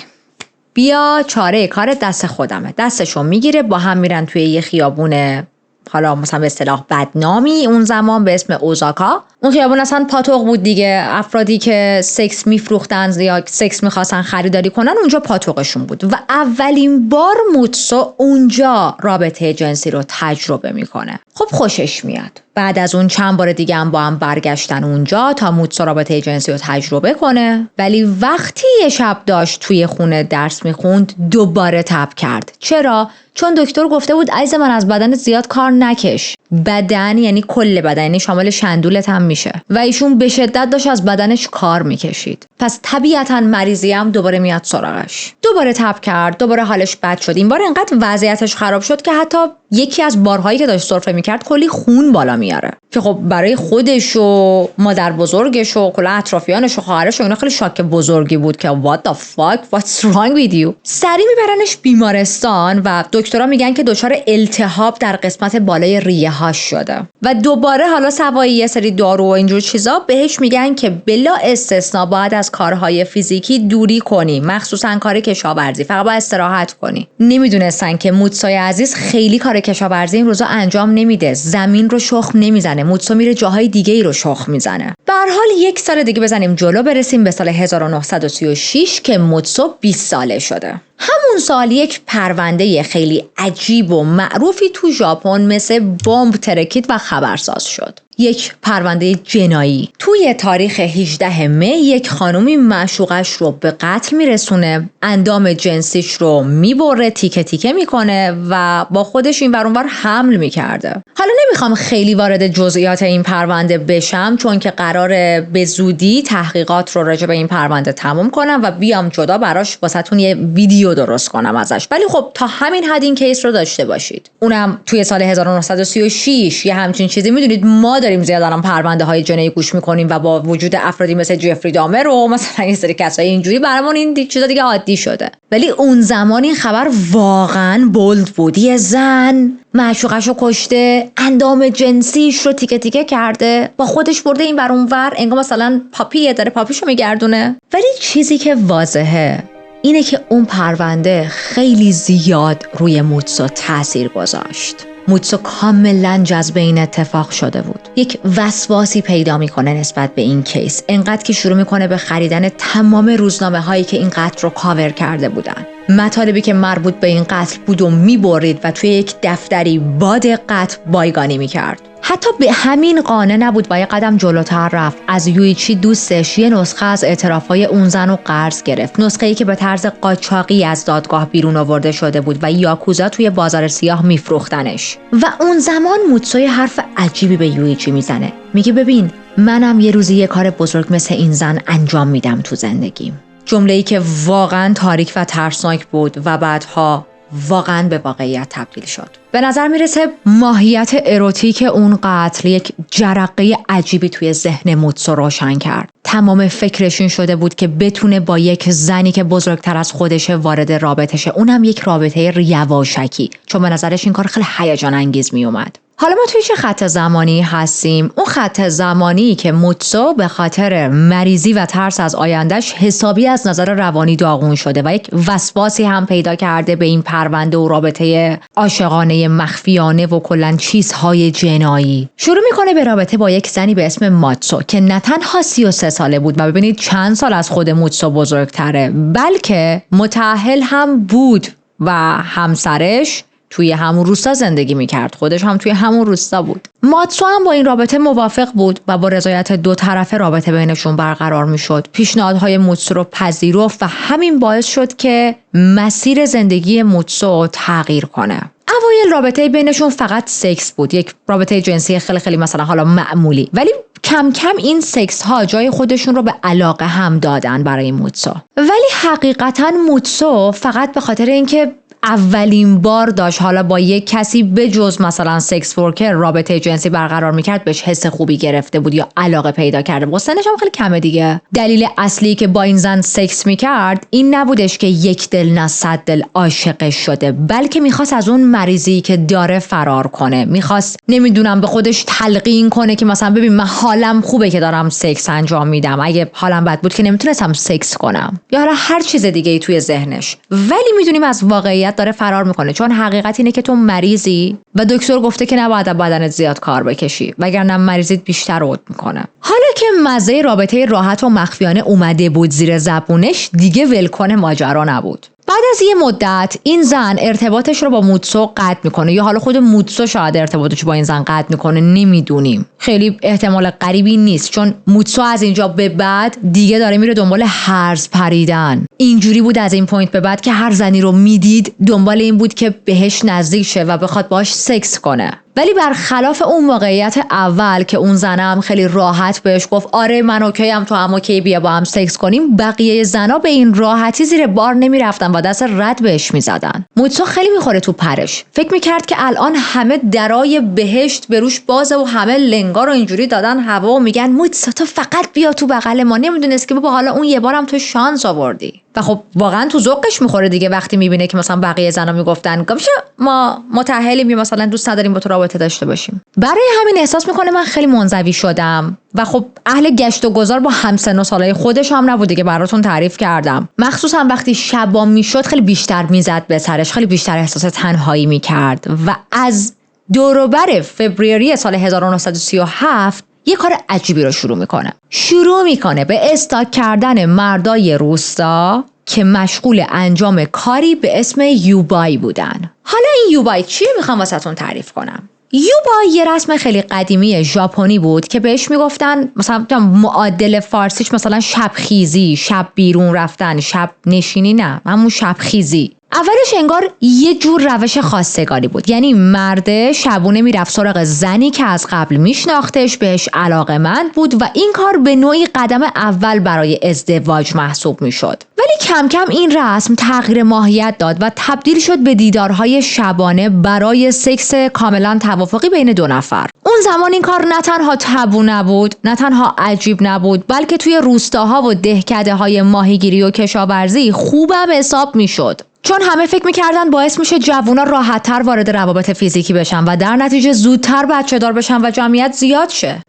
بیا چاره کارت دست خودمه. دستشو میگیره، با هم میرن توی یه خیابونه، حالا مثلا به اصطلاح بدنامی اون زمان به اسم اوزاکا. اون خیابون اصلا پاتوق بود دیگه. افرادی که سکس میفروختن یا سکس میخواستن خریداری کنن اونجا پاتوقشون بود و اولین بار موتسو اونجا رابطه جنسی رو تجربه میکنه. خب خوشش میاد. بعد از اون چند بار دیگه هم با هم برگشتن اونجا تا موتسو رابطه جنسی رو تجربه کنه. ولی وقتی یه شب داشت توی خونه درس میخوند دوباره تب کرد. چرا؟ چون دکتر گفته بود عزیز من از بدن زیاد کار نکش. بدن یعنی کل بدن، یعنی شامل شندولت هم میشه و ایشون به شدت داشت از بدنش کار میکشید. پس طبیعتا مریضی هم دوباره میاد سراغش. دوباره تب کرد، دوباره حالش بد شد. این بار انقدر وضعیتش خراب شد که حتی یکی از بارهایی که داشت سرفه میکرد کلی خون بالا میاره که خب برای خودش و مادر بزرگش و کلا اطرافیانش و خواهرش و اینا خیلی شاک بزرگی بود که what the fuck what's wrong with you. سریع میبرنش بیمارستان و دکترها میگن که دچار التهاب در قسمت بالای ریه هاش شده و دوباره حالا سوای یه سری دارو و اینجور چیزا بهش میگن که بلا استثنا باید از کارهای فیزیکی دوری کنی، مخصوصا کار کشاورزی، فقط باید استراحت کنی. نمیدونستن که موتسوی عزیز خیلی کار کشاورزی این روزا انجام نمیده، زمین رو شخم نمیزنه. موتسو میره جاهای دیگه ای رو شخم میزنه. به هر حال یک سال دیگه بزنیم جلو، برسیم به سال 1936 که موتسو 20 ساله شده. همون سال یک پرونده خیلی عجیب و معروفی تو ژاپن مثل بمب ترکید و خبرساز شد. یک پرونده جنایی. توی تاریخ 18 می یک خانومی معشوقش رو به قتل میرسونه، اندام جنسیش رو میبره، تیکه تیکه میکنه و با خودش این ور اون ور حمل میکرده. حالا نمیخوام خیلی وارد جزئیات این پرونده بشم چون که قراره به زودی تحقیقات رو راجع به این پرونده تموم کنم و بیام جدا براش واسهتون یه ویدیو درست کنم ازش. ولی خب تا همین حد این کیس رو داشته باشید. اونم توی سال 1936 یه همچین چیزی. میدونید ما داریم زیاد پرونده های جنایی گوش میکنیم و با وجود افرادی مثل جفری دامر و مثلا این سری کسای اینجوری برامون این چیزا دیگه عادی شده. ولی اون زمان این خبر واقعا بولد بود. یه زن معشوقش رو کشته، اندام جنسیش رو تیکه تیکه کرده، با خودش برده این ور اون ور، انگار مثلا پاپیه داره پاپیشو میگردونه. ولی چیزی که واضحه اینه که اون پرونده خیلی زیاد روی موتسو تاثیر گذاشت. موتسو کاملا جذب این اتفاق شده بود. یک وسواسی پیدا میکنه نسبت به این کیس، انقدر که شروع میکنه به خریدن تمام روزنامه هایی که این قتل رو کاور کرده بودن. مطالبی که مربوط به این قتل بود و میبرید و توی یک دفتری با دقت بایگانی میکرد. حتی به همین قانع نبود و یه قدم جلوتر رفت. از یویچی دوستش یه نسخه از اعترافای اون زن رو قرض گرفت، نسخه‌ای که به طرز قاچاقی از دادگاه بیرون آورده شده بود و یاکوزا توی بازار سیاه میفروختنش. و اون زمان موتسو حرف عجیبی به یویچی میزنه. میگه ببین، منم یه روزی یه کار بزرگ مثل این زن انجام میدم تو زندگیم. جمله‌ای که واقعاً تاریک و ترسناک بود و بعدها واقعاً به واقعیت تبدیل شد. به نظر میرسه ماهیت اروتیک اون قتل یک جرقه عجیبی توی ذهن موتسو روشن کرد. تمام فکرش این شده بود که بتونه با یک زنی که بزرگتر از خودشه وارد رابطه شه، اونم یک رابطه یواشکی، چون به نظرش این کار خیلی هیجان انگیز می اومد. حالا ما توی چه خط زمانی هستیم؟ اون خط زمانی که موتسو به خاطر مریضی و ترس از آیندهش حسابی از نظر روانی داغون شده و یک وسواسی هم پیدا کرده به این پرونده و رابطه عاشقانه مخفیانه و کلاً چیزهای جنایی. شروع میکنه به رابطه با یک زنی به اسم ماتسو که نه تنها 33 ساله بود و ببینید چند سال از خود موتسو بزرگتره، بلکه متأهل هم بود و همسرش توی همون روستا زندگی میکرد، خودش هم توی همون روستا بود. ماتسو هم با این رابطه موافق بود و با رضایت دو طرفه رابطه بینشون برقرار میشد. پیشنهادهای موتسو رو پذیرفت و همین باعث شد که مسیر زندگی موتسو تغییر کنه. اوایل رابطه بینشون فقط سکس بود، یک رابطه جنسی خیلی خیلی مثلا حالا معمولی، ولی کم کم این سکس ها جای خودشون رو به علاقه هم دادن برای موتسو. ولی حقیقتا موتسو فقط به خاطر اینکه اولین بار داشت حالا با یک کسی به جز مثلا سکس ورکر رابطه جنسی برقرار میکرد بهش حس خوبی گرفته بود یا علاقه پیدا کرده بود. سنش هم خیلی کمه دیگه. دلیل اصلی که با این زن سکس میکرد این نبودش که یک دل نه صد دل عاشقش شده، بلکه میخواست از اون مریضی که داره فرار کنه. میخواست نمیدونم به خودش تلقین کنه که مثلا ببین من حالم خوبه که دارم سکس انجام میدم، اگه حالم بد بود که نمیتونستم سکس کنم، یا هر چیز دیگه ای توی ذهنش. ولی میدونیم از واقعیت داره فرار میکنه، چون حقیقت اینه که تو مریضی و دکتر گفته که نباید بدنت زیاد کار بکشی وگرنه مریضیت بیشتر عود میکنه. حالا که مزه رابطه راحت و مخفیانه اومده بود زیر زبونش، دیگه ولکن ماجرا نبود. بعد از یه مدت این زن ارتباطش رو با موتسو قطع میکنه، یا حالا خود موتسو شاید ارتباطش با این زن قطع میکنه، نمیدونیم. خیلی احتمال قریبی نیست، چون موتسو از اینجا به بعد دیگه داره میره دنبال هرز پریدن. اینجوری بود از این پوینت به بعد که هر زنی رو میدید دنبال این بود که بهش نزدیک شه و بخواد باهاش سکس کنه. ولی برخلاف اون واقعیت اول که اون زنه هم خیلی راحت بهش گفت آره من اوکی ام، تو هم اوکی، بیا با هم سکس کنیم، بقیه زنا به این راحتی زیر بار نمیرفتن و دست رد بهش میزدن. موتسو خیلی میخوره تو پرش، فکر میکرد که الان همه درای بهشت به روش بازه و همه لنگا رو اینجوری دادن هوا و میگن موتسو تو فقط بیا تو بغل ما. نمیدونست که بابا حالا اون یه بارم تو شانس آوردی. و خب واقعا تو ذوقش میخوره دیگه وقتی میبینه که مثلا بقیه زنا میگفتن گمشه ما متأهلیم یا مثلا دوست نداریم با تو رابطه داشته باشیم. برای همین احساس میکنه من خیلی منزوی شدم و خب اهل گشت و گذار با همسن و سالای خودش هم نبود دیگه، براتون تعریف کردم. مخصوصا وقتی شبا میشد خیلی بیشتر میزد به سرش، خیلی بیشتر احساس تنهایی میکرد و از دور و بر فوریه سال 1937 یه کار عجیبی رو شروع میکنه به استاک کردن مردای روستا که مشغول انجام کاری به اسم یوبای بودن. حالا این یوبای چیه میخوام واسهتون تعریف کنم. یوبای یه رسم خیلی قدیمی ژاپنی بود که بهش میگفتن مثلا معادل فارسیش مثلا شبخیزی، شب بیرون رفتن، شب نشینی، نه همون شبخیزی. اولش انگار یه جور روش خواستگاری بود، یعنی مرد شبونه میرفت سراغ زنی که از قبل میشناختش، بهش علاقه‌مند بود و این کار به نوعی قدم اول برای ازدواج محسوب میشد. ولی کم کم این رسم تغییر ماهیت داد و تبدیل شد به دیدارهای شبانه برای سکس کاملا توافقی بین دو نفر. اون زمان این کار نه تنها تابو نبود، نه تنها عجیب نبود، بلکه توی روستاها و دهکده‌های ماهیگیری و کشاورزی خوبم حساب میشد. چون همه فکر میکردن باعث میشه جوونا راحت‌تر وارد روابط فیزیکی بشن و در نتیجه زودتر بچه دار بشن و جمعیت زیاد شه.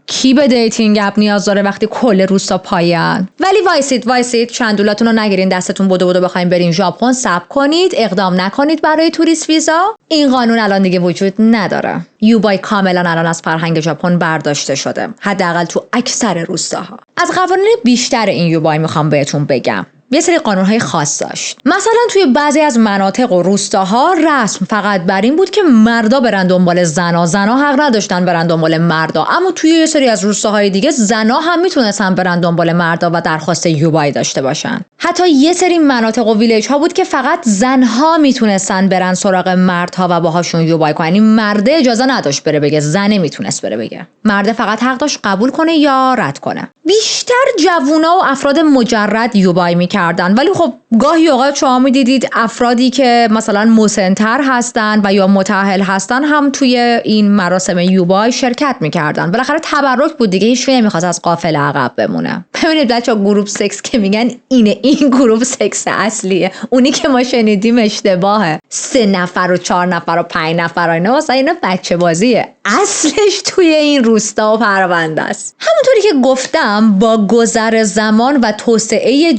کی به دیتینگ اپ نیاز داره وقتی کل روستا پایان؟ ولی وایسید چندولاتون رو نگیرین دستتون بدو بخوایم برین ژاپن، صبر کنید، اقدام نکنید برای توریست ویزا. این قانون الان دیگه وجود نداره. یوبای کاملا الان از فرهنگ ژاپن برداشته شده، حداقل تو اکثر روستاها. از قوانین بیشتر این یوبای میخوام بهتون بگم. یه سری قانونهای خاص داشت. مثلا توی بعضی از مناطق و روستاها رسم فقط بر این بود که مردا برن دنبال زنا حق نداشتن برن دنبال مردا، اما توی یه سری از روستاهای دیگه زنا هم میتونستن برن دنبال مردا و درخواست یوبای داشته باشن. حتی یه سری مناطق و ویلیج ها بود که فقط زنها میتونستن برن سراغ مردها و باهاشون یوبای کنن. یعنی مرده اجازه نداشت بره بگه، زنه میتونست بره بگه. مرده فقط حق داشت قبول کنه یا رد کنه. بیشتر جوونا و افراد مجرد یوبای میکردن، ولی خب گاهی اوقات شما میدیدید افرادی که مثلا مسن‌تر هستن و یا متأهل هستن هم توی این مراسم یوبای شرکت میکردن. بالاخره تبرک بود دیگه، هیچ کی نمیخواست از قافله عقب بمونه. ببینید بچه‌ها، گروپ سکس که میگن این گروپ سکس اصلیه، اونی که ما شنیدیم اشتباهه. 3 نفر و 4 نفر و 5 نفر اینا واسه اینا بچه بازیه. اصلش توی این روستا و پرونده است. همونطوری که گفتم با گذر زمان و توسعه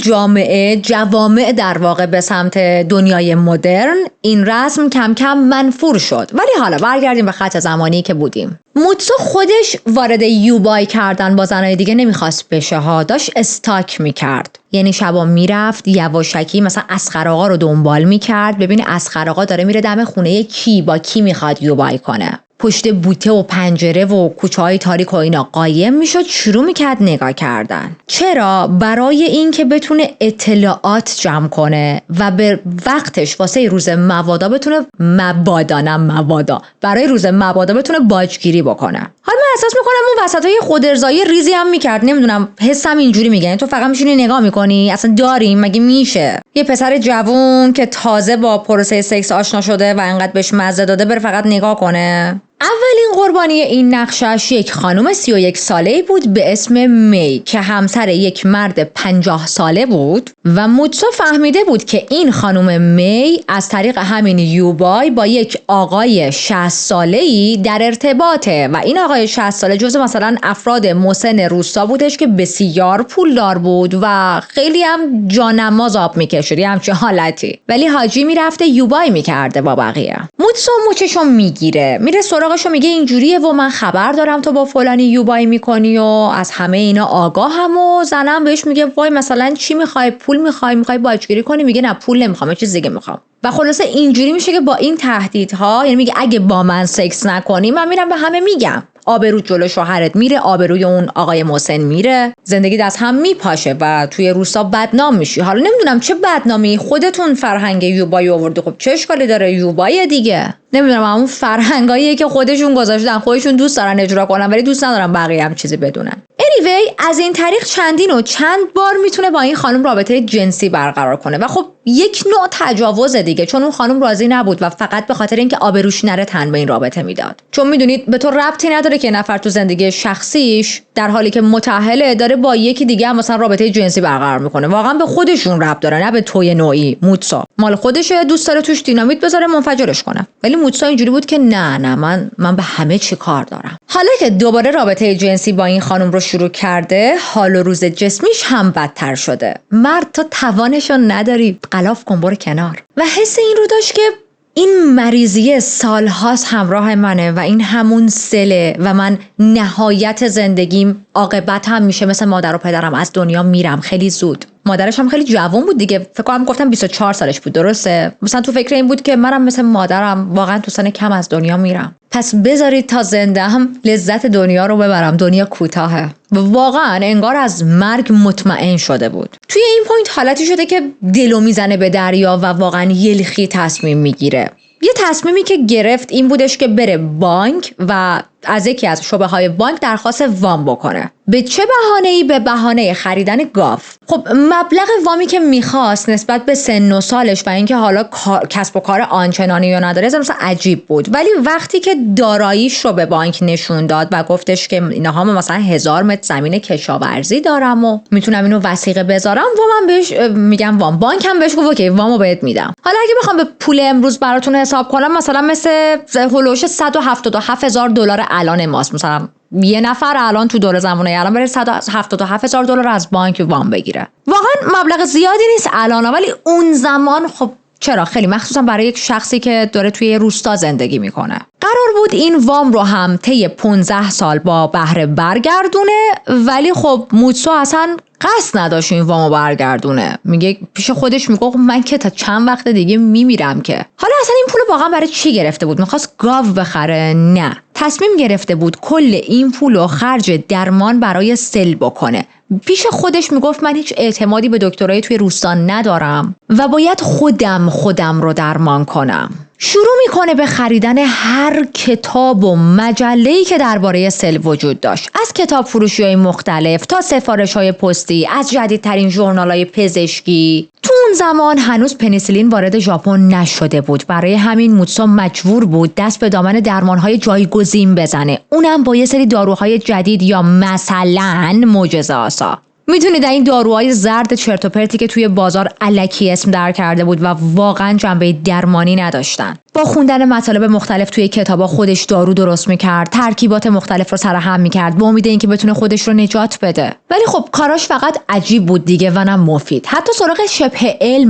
جوامع در واقع به سمت دنیای مدرن، این رسم کم کم منفور شد. ولی حالا برگردیم به خط زمانی که بودیم. موتسو خودش وارد یوبای کردن با زنای دیگه نمیخواست بشه ها، داشت استاک میکرد. یعنی شبا میرفت یواشکی مثلا اسخر آقا رو دنبال میکرد، ببین اسخر آقا داره میره دم خونه کی، با کی میخواد یوبای کنه. پشت بوته و پنجره و کوچه‌های تاریک و اینا قایم میشد، شروع میکرد نگاه کردن. چرا؟ برای این که بتونه اطلاعات جمع کنه و به وقتش واسه روز مبادا بتونه برای روز مبادا بتونه باجگیری بکنه. حالا من احساس میکنم اون وسطای خودارضایی ریزی هم میکرد، نمیدونم، حسم اینجوری میگه. تو فقط میشونی نگاه میکنی، اصلا داریم مگه میشه یه پسر جوون که تازه با پروسه سکس آشنا شده و انقدر بهش مزه داده بره فقط نگاه کنه؟ اولین قربانی این نقشش یک خانم 31 ساله‌ای بود به اسم می که همسر یک مرد 50 ساله بود و موتسو فهمیده بود که این خانم می از طریق همین یوبای با یک آقای 60 ساله‌ای در ارتباطه و این آقای 60 ساله جزو مثلا افراد مسن روستا بودش که بسیار پولدار بود و خیلی هم جانماز آب میکشید، همچین حالتی. ولی حاجی میرفته یوبای میکرده با بقیه. موتسو موچشو میگیره، میره سراغشو، میگه اینجوریه و من خبر دارم تو با فلانی یوبای میکنی و از همه اینا آگاهم. و زنم بهش میگه وای مثلا چی میخوای؟ پول میخوای باجگیری کنی؟ میگه نه پول نمیخوام، چیز دیگه میخوام. و خلاصه اینجوری میشه که با این تهدیدها، یعنی میگه اگه با من سکس نکنی من میرم به همه میگم. آبرو جلو شوهرت میره، آبروی اون آقای محسن میره، زندگی از هم میپاشه و توی روستا بدنام میشی. حالا نمیدونم چه بدنامی، خودتون فرهنگ یوبای آورده، خب چه اشکالی داره؟ یوبای دیگه. نمیدونم، اون فرهنگاییه که خودشون گذاشتن، خودشون دوست دارن اجرا کنن ولی دوست ندارن بقیه هم چیزی بدونن. anyway از این طریق چند بار میتونه با این خانم رابطه جنسی برقرار کنه و خب یک نوع تجاوز دیگه، چون اون خانم راضی نبود و فقط به خاطر اینکه آبروش نره تن به این رابطه میداد. چون میدونید به تو ربطی نداره که نفر تو زندگی شخصیش در حالی که متأهله داره با یکی دیگه هم مثلا رابطه جنسی برقرار میکنه. واقعا به خودشون ربط داره، نه به توی نوعی. موتسو مال خودشه، دوست داره توش دینامیت بذاره منفجرش کنه. ولی موتسو اینجوری بود که نه من به همه چی کار دارم. حالا که دوباره رابطه جنسی با این خانم رو شروع کرده، حال و روز جسمیش هم بدتر شده. مرد تو توانشو نداری، غلاف کن برو کنار. و حس این رو داشت که این مریضی سالهاست همراه منه و این همون سله و من نهایت زندگیم عاقبت هم میشه مثل مادر و پدرم، از دنیا میرم خیلی زود. مادرش هم خیلی جوان بود دیگه، فکر کنم گفتم 24 سالش بود، درسته؟ مثلا تو فکر این بود که منم مثل مادرم واقعا تو سن کم از دنیا میرم، پس بذارید تا زنده هم لذت دنیا رو ببرم، دنیا کوتاهه. و واقعا انگار از مرگ مطمئن شده بود. توی این پوینت حالتی شده که دلو میزنه به دریا و واقعا یلخی تصمیم میگیره. یه تصمیمی که گرفت این بودش که بره بانک و از یکی از شعبه‌های بانک درخواست وام بکنه. به چه بهانه‌ای؟ به بهانه خریدن گاو. خب مبلغ وامی که میخواست نسبت به سن و سالش و اینکه حالا کسب و کار آنچنانی یا نداره مثلا عجیب بود، ولی وقتی که داراییش رو به بانک نشون داد و گفتش که اینها مثلا 1000 متر زمین کشاورزی دارم و میتونم اینو وثیقه بذارم، وام بهش میگم وام، بانک هم بهش گفت اوکی وامو بهت میدم. حالا اگه بخوام به پول امروز براتون حساب کنم مثلا مثل هولوش $177,000 الان ماست، مثلا یه نفر الان تو دور زمانه الان بره $177,000 از بانک وام بگیره. واقعا مبلغ زیادی نیست الان، ولی اون زمان خب چرا، خیلی مخصوصا برای یک شخصی که داره توی روستا زندگی میکنه. قرار بود این وام رو هم طی 15 سال با بهره برگردونه، ولی خب موتسو اصلا قصد نداشت این وامو برگردونه. میگه پیش خودش میگه من که تا چند وقت دیگه میمیرم که. حالا اصلا این پول واقعا برای چی گرفته بود؟ میخواست گاو بخره؟ نه، تصمیم گرفته بود کل این پولو خرج درمان برای سل بکنه. پیش خودش میگفت من هیچ اعتمادی به دکترای توی روستا ندارم و باید خودم رو درمان کنم. شروع میکنه به خریدن هر کتاب و مجله‌ای که درباره سل وجود داشت، از کتاب فروشی‌های مختلف تا سفارش‌های پستی، از جدیدترین ژورنال‌های پزشکی. تو اون زمان هنوز پنیسیلین وارد ژاپن نشده بود، برای همین موتسو مجبور بود دست به دامن درمان‌های جایگزین بزنه، اونم با یه سری داروهای جدید یا مثلا معجزه‌آسا. میدونید این داروهای زرد چرت و پرتی که توی بازار الکی اسم در کرده بود و واقعا جنبه درمانی نداشتن. با خوندن مطالب مختلف توی کتابا خودش دارو درست میکرد، ترکیبات مختلف رو سرهم میکرد با امید اینکه بتونه خودش رو نجات بده. ولی خب کاراش فقط عجیب بود دیگه و نه مفید. حتی سراغ شبه علم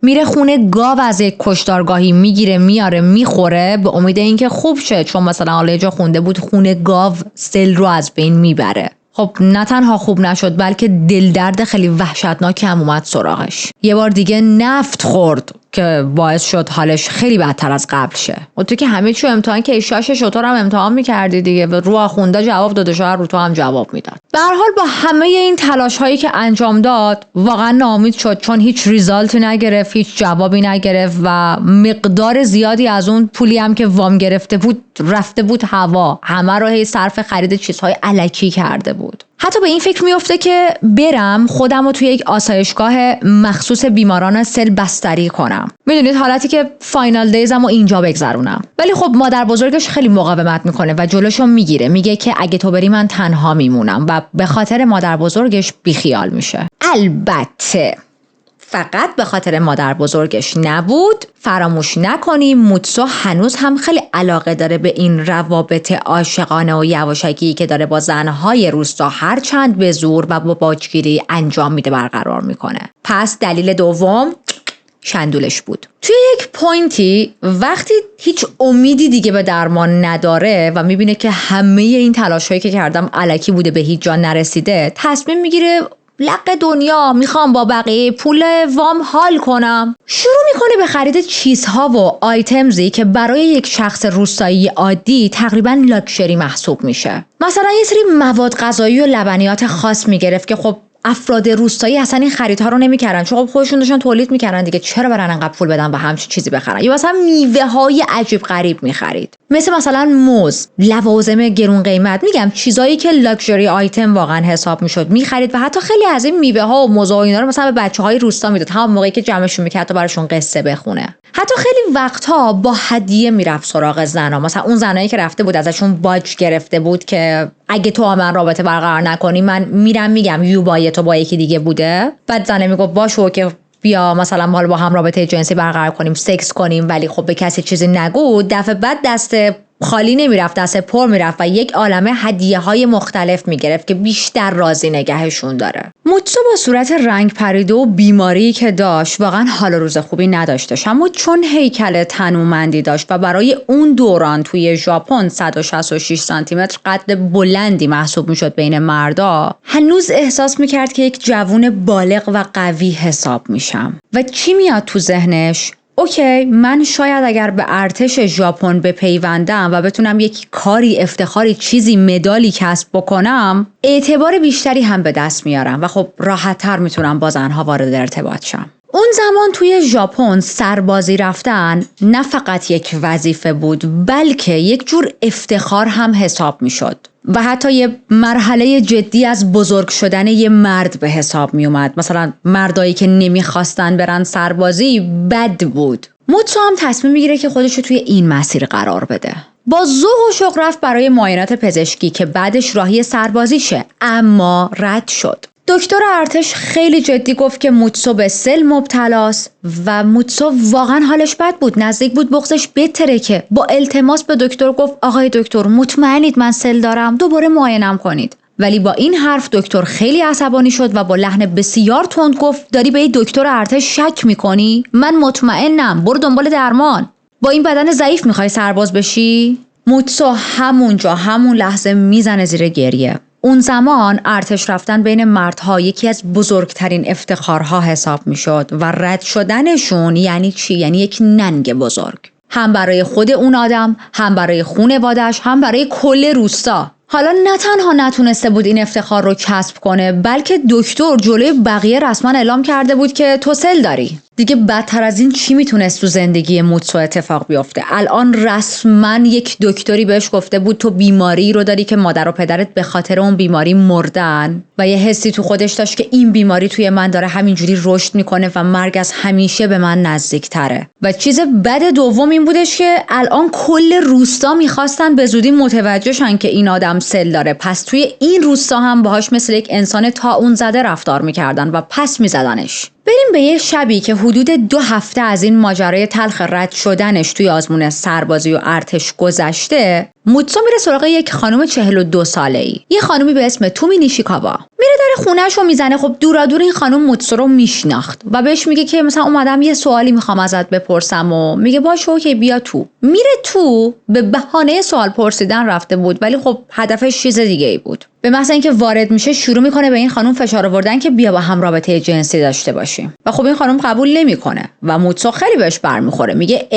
میره خونه گاو از یک کشتارگاهی میگیره میاره میخوره به امید اینکه خوب شه، چون مثلا حالا جا خونده بود خونه گاو سل رو از بین میبره. خب نه تنها خوب نشد بلکه دل درد خیلی وحشتناکی هم اومد سراغش. یه بار دیگه نفت خورد که باعث شد حالش خیلی بدتر از قبل شه. و تو که همه چیو امتحان که شاش شطور هم امتحان می‌کردی دیگه و رو آخونده جواب داده، شاید رو تو هم جواب میداد. به هر حال با همه این تلاش هایی که انجام داد واقعا ناامید شد، چون هیچ ریزالتی نگرفت، هیچ جوابی نگرفت و مقدار زیادی از اون پولی هم که وام گرفته بود رفته بود هوا، همه رو هی صرف خرید چیزهای الکی کرده بود. حتی به این فکر میفته که برم خودم رو توی یک آسایشگاه مخصوص بیماران سل بستری کنم. میدونید حالتی که فاینال دیزم رو اینجا بگذرونم. ولی خب مادر بزرگش خیلی مقاومت میکنه و جلوشو میگیره، میگه که اگه تو بری من تنها میمونم و به خاطر مادر بزرگش بیخیال میشه. البته فقط به خاطر مادر بزرگش نبود. فراموش نکنیم موتسو هنوز هم خیلی علاقه داره به این روابط عاشقانه و یواشکی که داره با زنهای روستا هر چند به زور و با باجگیری انجام میده برقرار میکنه. پس دلیل دوم شندولش بود. توی یک پوینتی وقتی هیچ امیدی دیگه به درمان نداره و میبینه که همه این تلاشایی که کردم الکی بوده، به هیچ جا نرسیده، تصمیم میگیره لق دنیا میخوام با بقیه پول وام حال کنم. شروع میکنه به خرید چیزها و آیتمزی که برای یک شخص روستایی عادی تقریبا لاکچری محسوب میشه. مثلا یه سری مواد غذایی و لبنیات خاص میگرفت که خب افراد روستایی اصلا این خریدها رو نمیکردن، چون خب خودشون داشتن تولید میکردن دیگه، چرا برن انقدر پول بدن و همچین چیزی بخرن. یا مثلا میوه های عجیب غریب میخرید، مثلا موز، لوازم گرون قیمت، میگم چیزایی که لاکچری آیتم واقعا حساب میشد میخرید. و حتی خیلی از این میوه ها و موز و اینا رو مثلا به بچهای روستا میداد، هم موقعی که جمعشون میکرد تا براشون قصه بخونه. حتی خیلی وقتها با هدیه میرفت سراغ زنا، مثلا اون زنایی که رفته بود ازشون باج گرفته بود که اگه تو من رابطه برقرار نکنی من میرم میگم یوبای تو با یکی دیگه بوده. بعد زنه میگفت باشه که بیا مثلا با هم رابطه جنسی برقرار کنیم، سکس کنیم، ولی خب به کسی چیزی نگو. دفعه بعد دست خالی نمیرفت، دست پر میرفت و یک عالمه هدیه‌های مختلف میگرفت که بیشتر راضی نگهشون داره. موتسو با صورت رنگ پریده و بیماری که داشت واقعا حال روز خوبی نداشتش، اما چون هیکل تنومندی داشت و برای اون دوران توی ژاپن 166 سانتی متر قد بلندی محسوب میشد بین مردا، هنوز احساس میکرد که یک جوون بالغ و قوی حساب میشم. و چی میاد تو ذهنش؟ اوکی، من شاید اگر به ارتش ژاپن بپیوندم و بتونم یک کاری، افتخاری، چیزی، مدالی کسب بکنم، اعتبار بیشتری هم به دست میارم و خب راحت‌تر میتونم با زنها وارد ارتباط شم. اون زمان توی ژاپن سربازی رفتن نه فقط یک وظیفه بود، بلکه یک جور افتخار هم حساب میشد و حتی یه مرحله جدی از بزرگ شدن یه مرد به حساب می اومد. مثلا مردایی که نمیخواستن برن سربازی بد بود. موتسو هم تصمیم میگیره که خودشو توی این مسیر قرار بده. با ذوق و شوق رفت برای معاینات پزشکی که بعدش راهی سربازی شه، اما رد شد. دکتر ارتش خیلی جدی گفت که موتسو به سل مبتلاست و موتسو واقعا حالش بد بود، نزدیک بود بغضش بتره که با التماس به دکتر گفت آقای دکتر مطمئنید من سل دارم، دوباره معاینم کنید. ولی با این حرف دکتر خیلی عصبانی شد و با لحن بسیار تند گفت داری به این دکتر ارتش شک میکنی؟ من مطمئنم، برو دنبال درمان. با این بدن ضعیف میخوای سرباز بشی؟ موتسو همونجا همون لحظه میزنه زیر گریه. اون زمان ارتش رفتن بین مردها یکی از بزرگترین افتخارها حساب میشد و رد شدنشون یعنی چی؟ یعنی یک ننگ بزرگ، هم برای خود اون آدم، هم برای خانواده‌اش، هم برای کل روستا. حالا نه تنها نتونسته بود این افتخار رو کسب کنه، بلکه دکتر جلوی بقیه رسما اعلام کرده بود که تو سل داری. دیگه بدتر از این چی میتونست تو زندگی موتسو اتفاق بیفته؟ الان رسما یک دکتری بهش گفته بود تو بیماری رو داری که مادر و پدرت به خاطر اون بیماری مردن و یه حسی تو خودش داشت که این بیماری توی من داره همینجوری رشد میکنه و مرگ از همیشه به من نزدیکتره. و چیز بد دوم این بودش که الان کل روستا میخواستن به زودی متوجه شن که این آدم سل داره، پس توی این روستا هم باهاش مثل یک انسان طاعون زده رفتار میکردن و پس میزدنش. بریم به یه شبی که حدود 2 هفته از این ماجرای تلخ رد شدنش توی آزمون سربازی و ارتش گذشته. موتسو میره سراغ یک خانم 42 ساله‌ای، یه خانومی به اسم تومی نیشیکاوا. میره در خونه‌ش رو میزنه. خب دورا دور این خانم موتسو رو میشناخت و بهش میگه که مثلا اومدم یه سوالی میخوام ازت بپرسم و میگه باشه اوکی بیا تو. میره تو، به بهانه سوال پرسیدن رفته بود ولی خب هدفش چیز دیگه ای بود. به محض اینکه وارد میشه شروع میکنه به این خانم فشار آوردن که بیا با هم رابطه جنسی داشته باشیم و خب این خانم قبول نمیکنه و موتسو خیلی بهش برمیخوره. میگه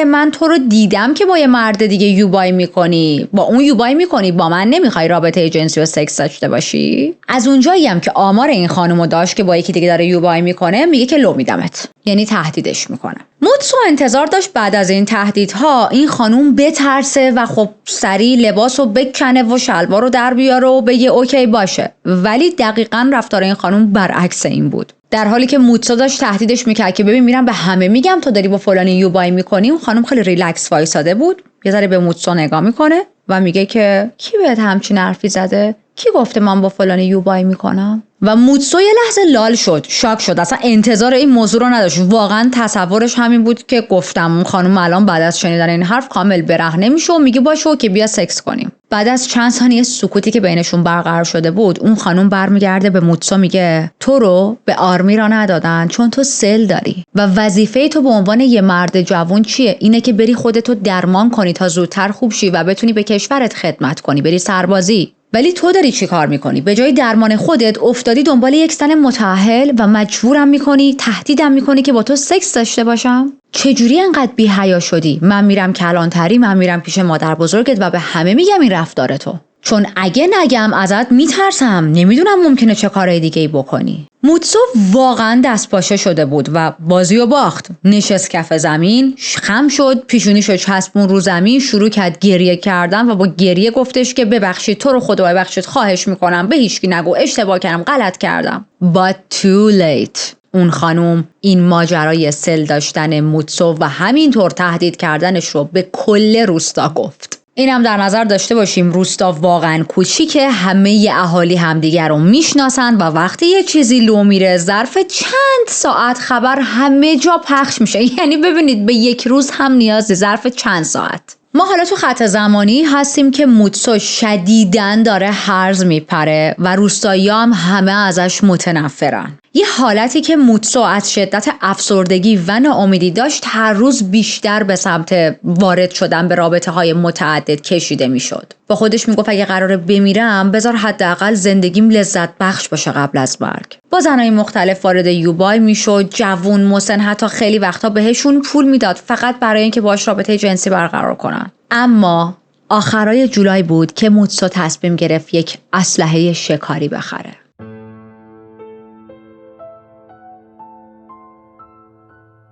من تو رو دیدم که با یه مرد دیگه یوبای میکنی، با اون یوبای میکنی، با من نمیخوای رابطه جنسی و سکس داشته باشی. از اونجایی هم که آمار این خانمو داشت که با یکی دیگه داره یوبای میکنه میگه که لو میدمت، یعنی تهدیدش میکنه. موتسو انتظار داشت بعد از این تهدیدها این خانم بترسه و خب سریع لباسو بکنه و شلوار رو در بیاره و بگه اوکی باشه، ولی دقیقاً رفتار این خانم برعکس این بود. در حالی که موتسو داشت تهدیدش میکرد که ببین میرم به همه میگم تو داری با فلانی یوبای میکنی، اون خانم خیلی ریلکس وایساده بود، یه ذره به موتسو نگاه میکنه و میگه که کی بهت همچین حرفی زده؟ کی گفته من با فلانی یوبای میکنم؟ و موتسو یه لحظه لال شد، شاک شد، اصلا انتظار این موضوع رو نداشت. واقعا تصورش همین بود که گفتم اون خانم الان بعد از شنیدن این حرف کامل برهنه میشه و میگه باشه که بیا سکس کنیم. بعد از چند ثانیه سکوتی که بینشون برقرار شده بود اون خانم برمیگرده به موتسو میگه تو رو به آرمی را ندادن چون تو سل داری و وظیفه تو به عنوان یه مرد جوان چیه؟ اینه که بری خودتو درمان کنی تا زودتر خوب شی و بتونی به کشورت خدمت کنی، بری سربازی. ولی تو داری چی کار میکنی؟ به جای درمان خودت افتادی دنبال یک زن متأهل و مجبورم میکنی، تهدیدم میکنی که با تو سکس داشته باشم؟ چجوری انقدر بی‌حیا شدی؟ من میرم کلانتری، من میرم پیش مادر بزرگت و به همه میگم این رفتار تو، چون اگه نگم ازت میترسم، نمیدونم ممکنه چه کارهای دیگه‌ای بکنی. موتسو واقعا دست پاچه شده بود و بازی و باخت. نشست کف زمین، خم شد، پیشونیشو چسبون رو زمین، شروع کرد گریه کردن و با گریه گفتش که ببخشید، تو رو خدا ببخشید، خواهش میکنم، به هیچکی نگو، اشتباه کردم، غلط کردم. But too late. اون خانم این ماجرای سل داشتن موتسو و همینطور تهدید کردنش رو به کل روستا گفت. اینم در نظر داشته باشیم روستا واقعا کوچیکه، همه اهالی همدیگر رو میشناسن و وقتی یه چیزی لو میره ظرف چند ساعت خبر همه جا پخش میشه. یعنی ببینید به یک روز هم نیازی، ظرف چند ساعت. ما حالا تو خط زمانی هستیم که موتسو شدیداً داره هرز میپره و روستایی‌ها هم همه ازش متنفرن. یه حالتی که موتسو از شدت افسردگی و ناامیدی داشت هر روز بیشتر به سمت وارد شدن به رابطه‌های متعدد کشیده میشد. با خودش میگفت اگه قراره بمیرم بذار حداقل زندگیم لذت بخش باشه قبل از مرگ. با زنای مختلف وارد یوبای میشد، جوون، مسن، حتی خیلی وقتا بهشون پول میداد فقط برای اینکه باهاش رابطه جنسی برقرار کنن. اما آخرای جولای بود که موتسو تصمیم گرفت یک اسلحه شکاری بخره.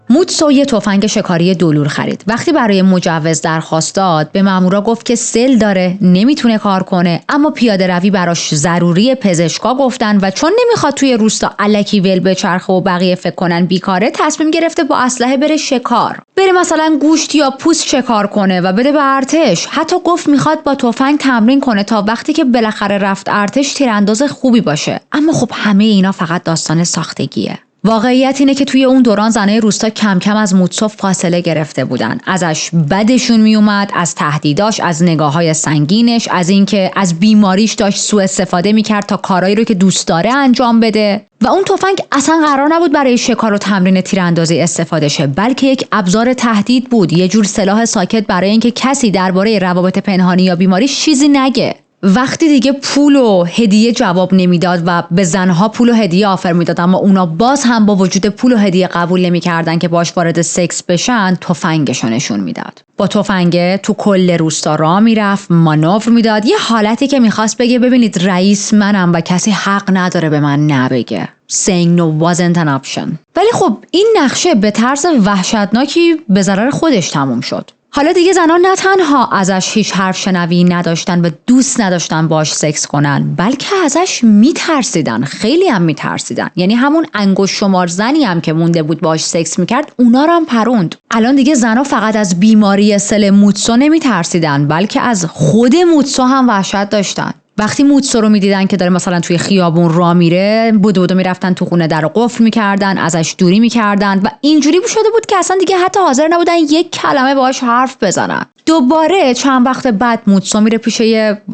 موتسو یه تفنگ شکاری دولور خرید. وقتی برای مجوز درخواست داد به مامورا گفت که سل داره، نمیتونه کار کنه، اما پیاده روی براش ضروری. پزشکا گفتن و چون نمیخواد توی روستا الکی ول بچرخه و بقیه فکر کنن بیکاره، تصمیم گرفته با اسلحه بره شکار. بره مثلا گوشت یا پوست شکار کنه و بده به ارتش. حتی گفت میخواد با تفنگ تمرین کنه تا وقتی که بالاخره رفت ارتش تیرانداز خوبی باشه. اما خب همه اینا فقط داستان ساختگیه. واقعیت اینه که توی اون دوران زنای روستا کم کم از موتسو فاصله گرفته بودن. ازش بدشون میومد، از تهدیداش، از نگاه‌های سنگینش، از اینکه از بیماریش داشت سوء استفاده میکرد تا کارایی رو که دوست داره انجام بده. و اون تفنگ اصلا قرار نبود برای شکار و تمرین تیراندازی استفاده شه، بلکه یک ابزار تهدید بود، یه جور سلاح ساکت برای اینکه کسی درباره روابط پنهانی یا بیماری چیزی نگه. وقتی دیگه پول و هدیه جواب نمیداد و به زنها پول و هدیه آفر میداد اما اونا باز هم با وجود پول و هدیه قبول نمیکردن که باش وارد سکس بشن، تفنگشو نشون میداد. با تفنگ تو کل روستا راه میرفت، مانور میداد، یه حالتی که میخواست بگه ببینید رئیس منم و کسی حق نداره به من نبگه. Saying no wasn't an option. ولی خب این نقشه به طرز وحشتناکی به ضرر خودش تموم شد. حالا دیگه زنان نه تنها ازش هیچ حرف شنوی نداشتن و دوست نداشتن باش سکس کنن، بلکه ازش میترسیدن. خیلی هم میترسیدن. یعنی همون انگشت شمار زنی هم که مونده بود باش سکس میکرد اونا رو هم پروند. الان دیگه زنها فقط از بیماری سل موتسو نمیترسیدن، بلکه از خود موتسو هم وحشت داشتن. وقتی موتسو رو میدیدن که داره مثلا توی خیابون راه میره، بودو میرفتن تو خونه در رو قفل میکردن، ازش دوری میکردن و اینجوری شده بود که اصلا دیگه حتی حاضر نبودن یک کلمه باهاش حرف بزنن. دوباره چند وقت بعد موتسو میره پیش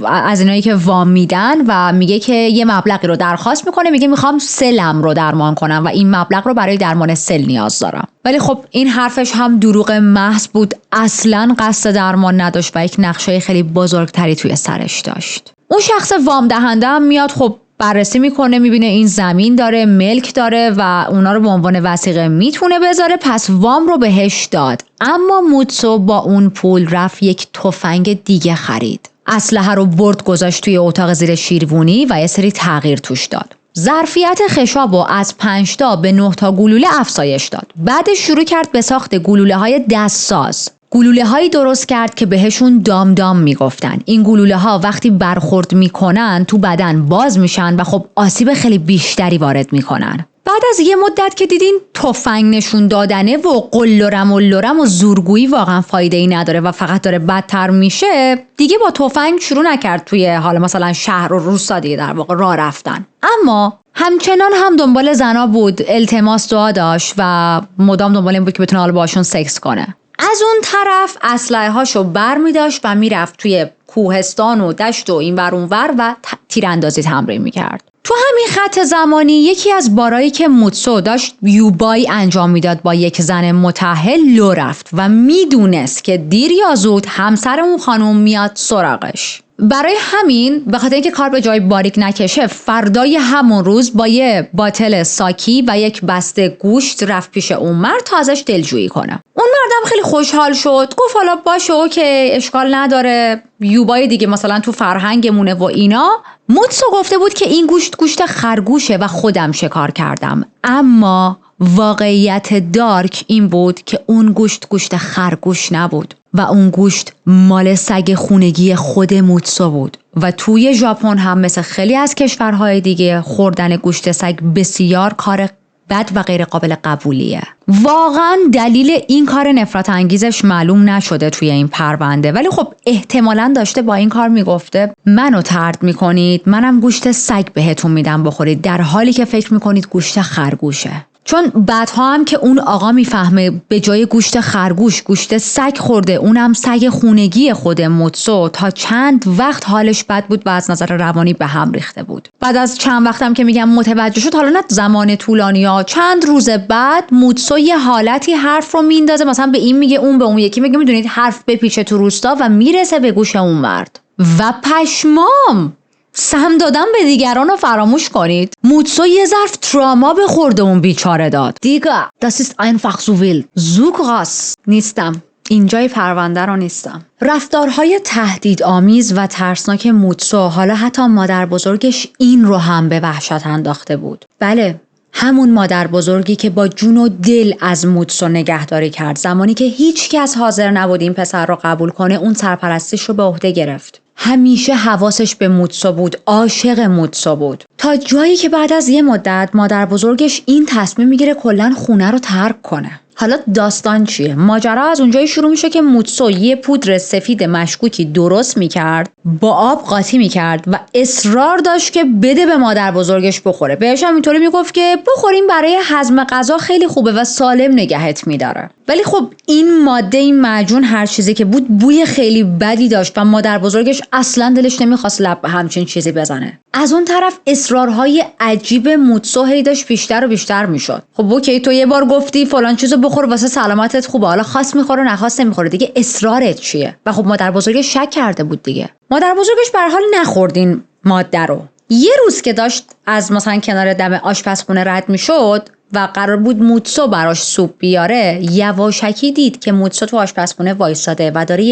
از اینایی که وام میدن و میگه که یه مبلغی رو درخواست میکنه، میگه میخوام سلم رو درمان کنم و این مبلغ رو برای درمان سل نیاز دارم. ولی خب این حرفش هم دروغ محض بود، اصلاً قصد درمان نداشت و یک نقشه خیلی بزرگتری توی سرش داشت. اون شخص وام دهنده هم میاد، خب بررسی میکنه، میبینه این زمین داره، ملک داره و اونا رو به عنوان وثیقه میتونه بذاره، پس وام رو بهش داد. اما موتسو با اون پول رفت یک تفنگ دیگه خرید. اسلحه رو برد گذاشت توی اتاق زیر شیروانی و یه سری تغییر توش داد. ظرفیت خشاب رو از 5 تا به 9 تا گلوله افزایش داد. بعدش شروع کرد به ساخت گلوله‌های دستساز. گلوله‌هایی درست کرد که بهشون دام میگفتن. این گلوله‌ها وقتی برخورد میکنن تو بدن باز میشن و خب آسیب خیلی بیشتری وارد میکنن. بعد از یه مدت که دیدین تفنگ نشون دادنه و قلرم و زورگویی واقعا فایده‌ای نداره و فقط داره بدتر میشه، دیگه با تفنگ شروع نکرد توی حالا مثلا شهر و روستا دیگه در واقع راه رفتن. اما همچنان هم دنبال زنا بود، التماس دعا داشت و مدام دنبال این بود که بتونه حالا باشون سکس کنه. از اون طرف اسلحه هاشو بر می داشت و میرفت توی کوهستان و دشت و این ور اون ور و تیراندازی تمرین میکرد. تو همین خط زمانی یکی از بارایی که موتسو داشت یوبای انجام میداد با یک زن متأهل لو رفت و میدونست که دیر یا زود همسر اون خانم میاد سراغش. برای همین به خاطر اینکه کار به جای باریک نکشه، فردای همون روز با یه باتل ساکی و یک بسته گوشت رفت پیش اون مرد تا ازش دلجویی کنه. اون مردم خیلی خوشحال شد، گفت حالا باشه اوکی، اشکال نداره، یوبای دیگه مثلا تو فرهنگمونه و اینا. موتسو گفته بود که این گوشت خرگوشه و خودم شکار کردم، اما واقعیت دارک این بود که اون گوشت خرگوش نبود و اون گوشت مال سگ خونگی خود موتسو بود. و توی ژاپن هم مثل خیلی از کشورهای دیگه خوردن گوشت سگ بسیار کار بد و غیر قابل قبولیه. واقعا دلیل این کار نفرت انگیزش معلوم نشده توی این پرونده، ولی خب احتمالاً داشته با این کار میگفته منو طرد میکنید، منم گوشت سگ بهتون میدم بخورید، در حالی که فکر میکنید گوشت خرگوشه. چون بعدها هم که اون آقا میفهمه به جای گوشت خرگوش گوشت سگ خورده، اونم سگ خونگی خود موتسو، تا چند وقت حالش بد بود و از نظر روانی به هم ریخته بود. بعد از چند وقتم که میگم متوجه شد، حالا نه زمان طولانی ها، چند روز بعد موتسو یه حالتی حرف رو میندازه، مثلا به این میگه، اون به اون یکی میگه، میدونید حرف بپیچه تو روستا و میرسه به گوش اون مرد و پشمام. سهم دادن به دیگران رو فراموش کنید. موتسو یه ظرف تراما به خورده اون بیچاره داد. دیگه das ist einfach so wild. so krass. نیستم. اینجای پرونده رو نیستم. رفتارهای تهدیدآمیز و ترسناک موتسو حالا حتی مادر بزرگش این رو هم به وحشت انداخته بود. بله، همون مادر بزرگی که با جون و دل از موتسو نگهداری کرد، زمانی که هیچ کس حاضر نبود این پسر رو قبول کنه، اون سرپرستیش رو به عهده گرفت. همیشه حواسش به موتسو بود، عاشق موتسو بود، تا جایی که بعد از یه مدت مادر بزرگش این تصمیم میگیره کلاً خونه رو ترک کنه. حالا داستان چیه؟ ماجرا از اونجایی شروع میشه که موتسو یه پودر سفید مشکوکی درست میکرد، با آب قاطی میکرد و اصرار داشت که بده به مادر بزرگش بخوره. بهش هم اینطوری میگفت که بخوریم، برای هضم غذا خیلی خوبه و سالم نگهت میداره. ولی خب این ماده، این معجون، هر چیزی که بود، بوی خیلی بدی داشت و مادر بزرگش اصلا دلش نمیخواست لب به همچین چیزی بزنه. از اون طرف اصرارهای عجیب موتسو هی داشت بیشتر و بیشتر میشد. خب اوکی، تو یه بار گفتی فلان چیزو بخور واسه سلامتت خوبه، حالا خواست میخوره نخواست نمیخوره، دیگه اصرارت چیه؟ و خب مادر بزرگش شک کرده بود دیگه. مادر بزرگش به هر حال نخورد این ماده رو. یه روز که داشت از مثلا کنار دم آشپزخونه رد میشد و قرار بود موتسو براش سوپ بیاره، یواشکی دید که موتسو تو آشپزخونه وایساده و داره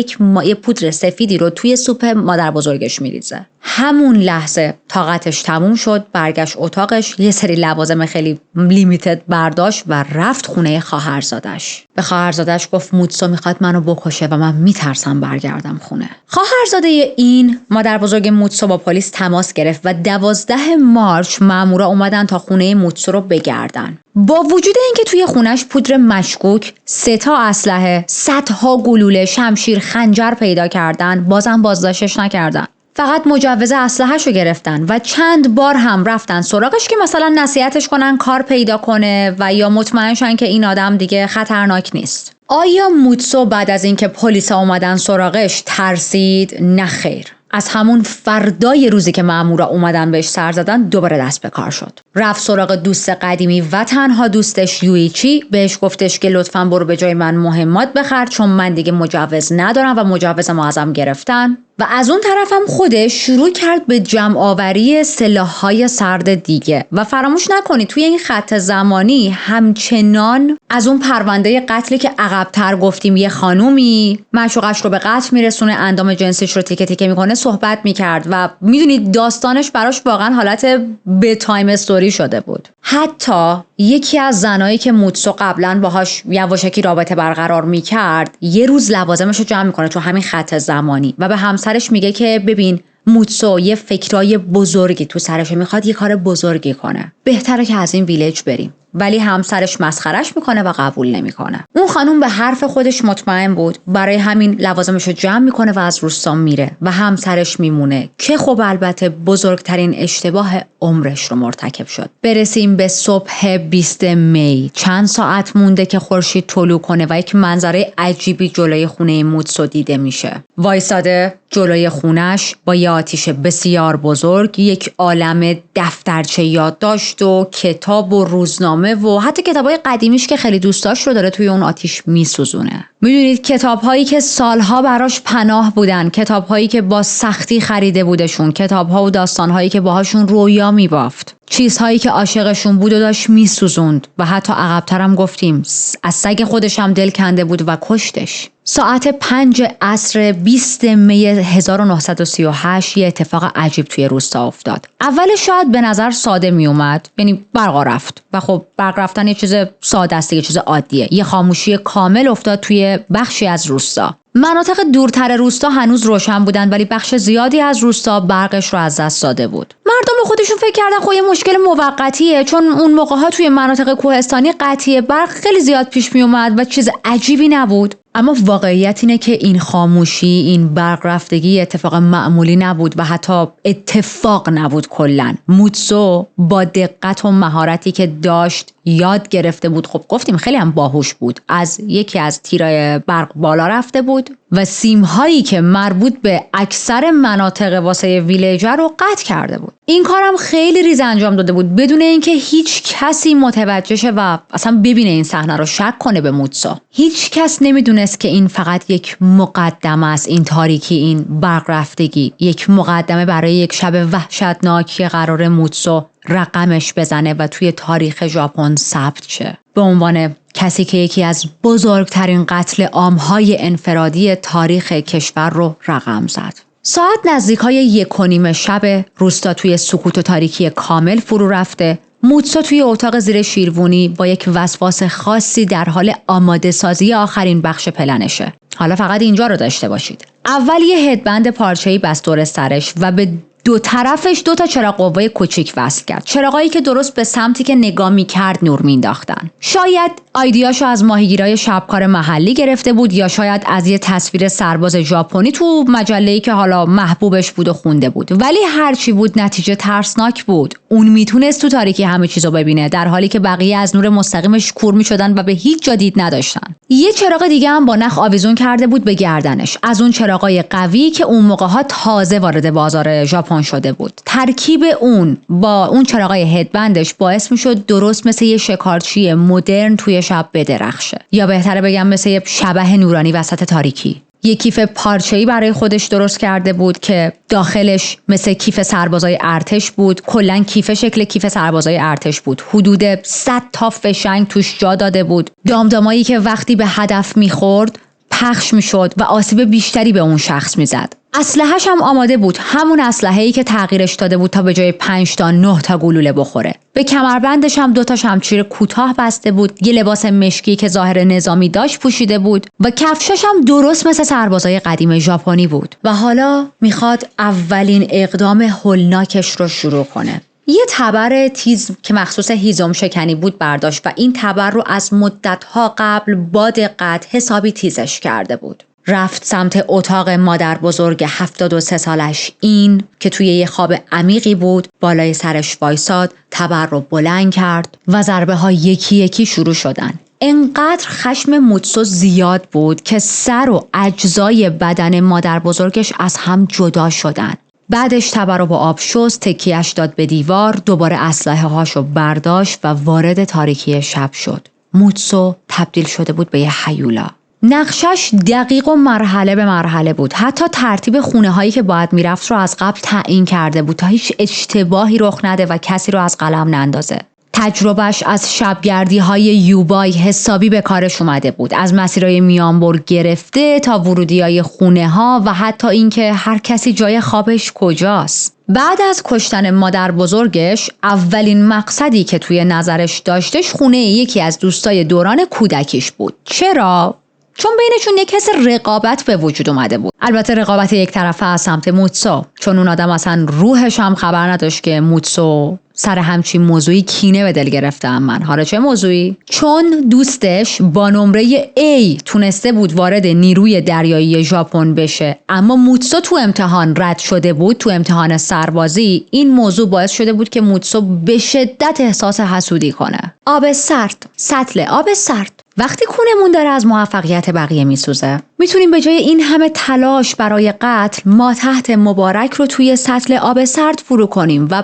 یه پودر سفیدی رو توی سوپ مادر بزرگش میریزه. همون لحظه طاقتش تموم شد، برگشت اتاقش، یه سری لوازم خیلی لیمیتد برداشت و رفت خونه خواهرزادش. به خواهرزادش گفت موتسو میخواد منو بکشه و من میترسم برگردم خونه. خواهرزاده این مادر بزرگ موتسو با پلیس تماس گرفت و 12 مارس مامورا اومدن تا خونه موتسو رو بگردن. با وجود اینکه توی خونش پودر مشکوک، 3 تا اسلحه، صدها گلوله، شمشیر، خنجر پیدا کردن، بازم بازداشتش نکردن. فقط مجوز اسلحه‌شو گرفتن و چند بار هم رفتن سراغش که مثلا نصیحتش کنن کار پیدا کنه و یا مطمئن شن که این آدم دیگه خطرناک نیست. آیا موتسو بعد از اینکه پلیسا اومدن سراغش ترسید؟ نه خیر. از همون فردای روزی که مامورا اومدن بهش سر زدن، دوباره دست به کار شد. رفت سراغ دوست قدیمی و تنها دوستش یویچی، بهش گفتش که لطفاً برو به جای من مهمات بخر، چون من دیگه مجوز ندارم و مجوزمو ازم گرفتن. و از اون طرف هم خودش شروع کرد به جمع آوری سلاح‌های سرد دیگه. و فراموش نکنید توی این خط زمانی همچنان از اون پرونده قتلی که عقب‌تر گفتیم، یه خانومی معشوقش رو به قتل میرسونه، اندام جنسیش رو تیکه تیکه میکنه، صحبت میکرد و میدونید داستانش براش واقعا حالت به تایم استوری شده بود. حتی یکی از زنایی که موتسو قبلا باهاش یواشکی رابطه برقرار میکرد، یه روز لوازمش رو جمع میکنه تو همین خط زمانی و به همسرش میگه که ببین موتسو یه فکرای بزرگی تو سرشه، میخواد یه کار بزرگی کنه، بهتره که از این ویلیج بریم. ولی همسرش مسخرش میکنه و قبول نمیکنه. اون خانوم به حرف خودش مطمئن بود، برای همین لوازمش رو جمع میکنه و از روستا میره و همسرش میمونه که خب البته بزرگترین اشتباه عمرش رو مرتکب شد. برسیم به صبح 20 می. چند ساعت مونده که خورشید طلوع کنه و یک منظره عجیبی جلوی خونه موتسو دیده میشه. وایساده جلوی خونش با یه آتیش بسیار بزرگ، یک عالم دفترچه یادداشت و کتاب و روزنامه و حتی کتابای قدیمیش که خیلی دوست داشت رو داره توی اون آتیش میسوزونه. میدونید کتاب‌هایی که سالها براش پناه بودن، کتاب‌هایی که با سختی خریده بودشون، کتاب‌ها و داستان‌هایی که باهاشون رویا میبافت، چیزهایی که عاشقشون بود و داشت میسوزوند و حتی عقب‌تر هم گفتیم از سگ خودش هم دل کنده بود و کشتش. ساعت 5 عصر 20 می 1938 یه اتفاق عجیب توی روستا افتاد. اولش شاید به نظر ساده می اومد، یعنی برق رفت و خب برق رفتن یه چیز ساده است، یه چیز عادیه. یه خاموشی کامل افتاد توی بخشی از روستا. مناطق دورتر روستا هنوز روشن بودن ولی بخش زیادی از روستا برقش رو از دست داده بود. مردم به خودشون فکر کردن خب یه مشکل موقتیه، چون اون موقع‌ها توی مناطق کوهستانی قطعی برق خیلی زیاد پیش می اومد و چیز عجیبی نبود. اما واقعیت اینه که این خاموشی، این برق رفتگی اتفاق معمولی نبود و حتی اتفاق نبود کلاً. موتسو با دقت و مهارتی که داشت یاد گرفته بود. خب گفتیم خیلی هم باهوش بود. از یکی از تیرای برق بالا رفته بود و سیم‌هایی که مربوط به اکثر مناطق واسه ویلیجر رو قطع کرده بود. این کارم خیلی ریز انجام داده بود بدون اینکه هیچ کسی متوجه شه و اصلا ببینه این صحنه رو، شک کنه به موتسو. هیچ کس نمیدونست که این فقط یک مقدمه است، این تاریکی، این برق رفتگی، یک مقدمه برای یک شب وحشتناک که قرار موتسو رقمش بزنه و توی تاریخ ژاپن ثبت شه به عنوان کسی که یکی از بزرگترین قتل عام‌های انفرادی تاریخ کشور رو رقم زد. ساعت نزدیکای 1:30 شب، روستا توی سکوت و تاریکی کامل فرو رفته. موتسو توی اتاق زیر شیروانی با یک وسواس خاصی در حال آماده سازی آخرین بخش پلنشه. حالا فقط اینجا رو داشته باشید. اول یه هدبند پارچه‌ای بست دور سرش و به دو طرفش 2 چراغ قوه کوچیک وصل کرد. چراغایی که درست به سمتی که نگاه می‌کرد نور مینداختن. شاید ایدیاشو از ماهیگیرای شبکار محلی گرفته بود یا شاید از یه تصویر سرباز ژاپنی تو مجله‌ای که حالا محبوبش بود و خونده بود. ولی هرچی بود نتیجه ترسناک بود. اون میتونست تو تاریکی همه چیزو ببینه در حالی که بقیه از نور مستقیمش کور میشدن و به هیچ جا دید نداشتن. یه چراغ دیگه هم با نخ آویزون کرده بود به گردنش. از اون چراغای قوی که اون موقع‌ها تازه وارد بازار ژاپن شده بود. ترکیب اون با اون چراغای هدبندش باعث میشد درست مثل یه شکارچی مدرن توی شب بدرخشه، یا بهتره بگم مثل یه شبح نورانی وسط تاریکی. یه کیف پارچه‌ای برای خودش درست کرده بود که داخلش مثل کیف سربازای ارتش بود. کلاً کیف شکل کیف سربازای ارتش بود. حدود 100 تا فشنگ توش جا داده بود. دامدامایی که وقتی به هدف میخورد پخش میشد و آسیب بیشتری به اون شخص میزد. اسلحه‌ش هم آماده بود، همون اسلحه‌ای که تغییرش داده بود تا به جای 5 تا 9 تا گلوله بخوره. به کمربندش هم 2 تا شمشیر کوتاه بسته بود، یه لباس مشکی که ظاهر نظامی داشت پوشیده بود و کفشش هم درست مثل سربازای قدیم ژاپنی بود. و حالا میخواد اولین اقدام هولناکش رو شروع کنه. یه تبر تیز که مخصوص هیزم شکنی بود برداشت و این تبر رو از مدت‌ها قبل با دقت حسابی تیزش کرده بود. رفت سمت اتاق مادر بزرگ 73 سالش این که توی یه خواب عمیقی بود. بالای سرش وایساد، تبر رو بلند کرد و ضربه ها یکی یکی شروع شدن. انقدر خشم موتسو زیاد بود که سر و اجزای بدن مادر بزرگش از هم جدا شدن. بعدش تبر رو با آب شست، تکیهش داد به دیوار، دوباره اسلحه هاشو برداشت و وارد تاریکی شب شد. موتسو تبدیل شده بود به یه هیولا. نقشش دقیق و مرحله به مرحله بود. حتی ترتیب خونه هایی که باید میرفت رو از قبل تعیین کرده بود تا هیچ اشتباهی رخ نده و کسی رو از قلم نندازه. تجربهش از شبگردی های یوبای حسابی به کارش اومده بود. از مسیرهای میانبر گرفته تا ورودی های خونه ها و حتی اینکه هر کسی جای خوابش کجاست. بعد از کشتن مادر بزرگش اولین مقصدی که توی نظرش داشتش خونه یکی از دوستای دوران کودکیش بود. چرا؟ چون بینشون یک حس رقابت به وجود اومده بود. البته رقابت یک طرفه از سمت موتسو، چون اون آدم اصلا روحش هم خبر نداشت که موتسو سر همچین موضوعی کینه به دل گرفتم من. حالا چه موضوعی؟ چون دوستش با نمره A تونسته بود وارد نیروی دریایی ژاپن بشه، اما موتسو تو امتحان رد شده بود، تو امتحان سربازی. این موضوع باعث شده بود که موتسو به شدت احساس حسودی کنه. آب سرد، سطل آب سرد. وقتی کونمون داره از موفقیت بقیه میسوزه، میتونیم به جای این همه تلاش برای قتل ما تحت مبارک رو توی سطل آب سرد فرو کنیم و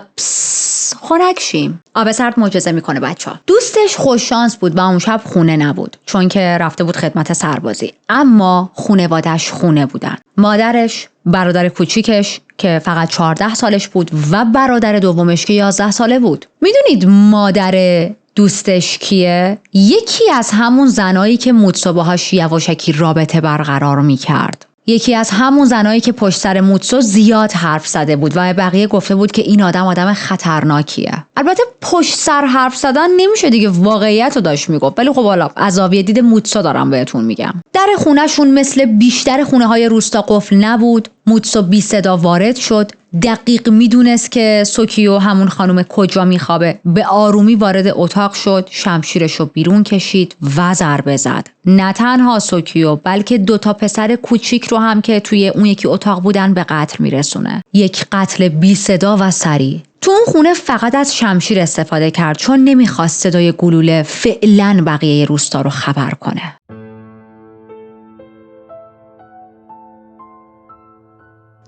خنک شیم. آب سرد معجزه میکنه بچه‌ها. دوستش خوش شانس بود و اون شب خونه نبود، چون که رفته بود خدمت سربازی. اما خانواده‌اش خونه بودن. مادرش، برادر کوچیکش که فقط 14 سالش بود و برادر دومش که 11 ساله بود. میدونید مادر دوستش کیه؟ یکی از همون زنایی که موتسو باهاش یواشکی رابطه برقرار میکرد. یکی از همون زنایی که پشت سر موتسو زیاد حرف زده بود و بقیه گفته بود که این آدم خطرناکیه. البته پشت سر حرف زدن نمیشه دیگه، واقعیت رو داشت میگفت، ولی خب حالا از زاویه دید موتسو دارم بهتون میگم. در خونهشون مثل بیشتر خونه های روستا قفل نبود. موتسو بی صدا وارد شد. دقیق میدونست که سوکیو همون خانم کجا میخوابه. به آرومی وارد اتاق شد، شمشیرشو بیرون کشید و ضربه زد. نه تنها سوکیو بلکه 2 پسر کوچیک رو هم که توی اون یکی اتاق بودن به قتل میرسونه. یک قتل بی صدا و سریع. تو اون خونه فقط از شمشیر استفاده کرد چون نمیخواست صدای گلوله فعلا بقیه روستا رو خبر کنه.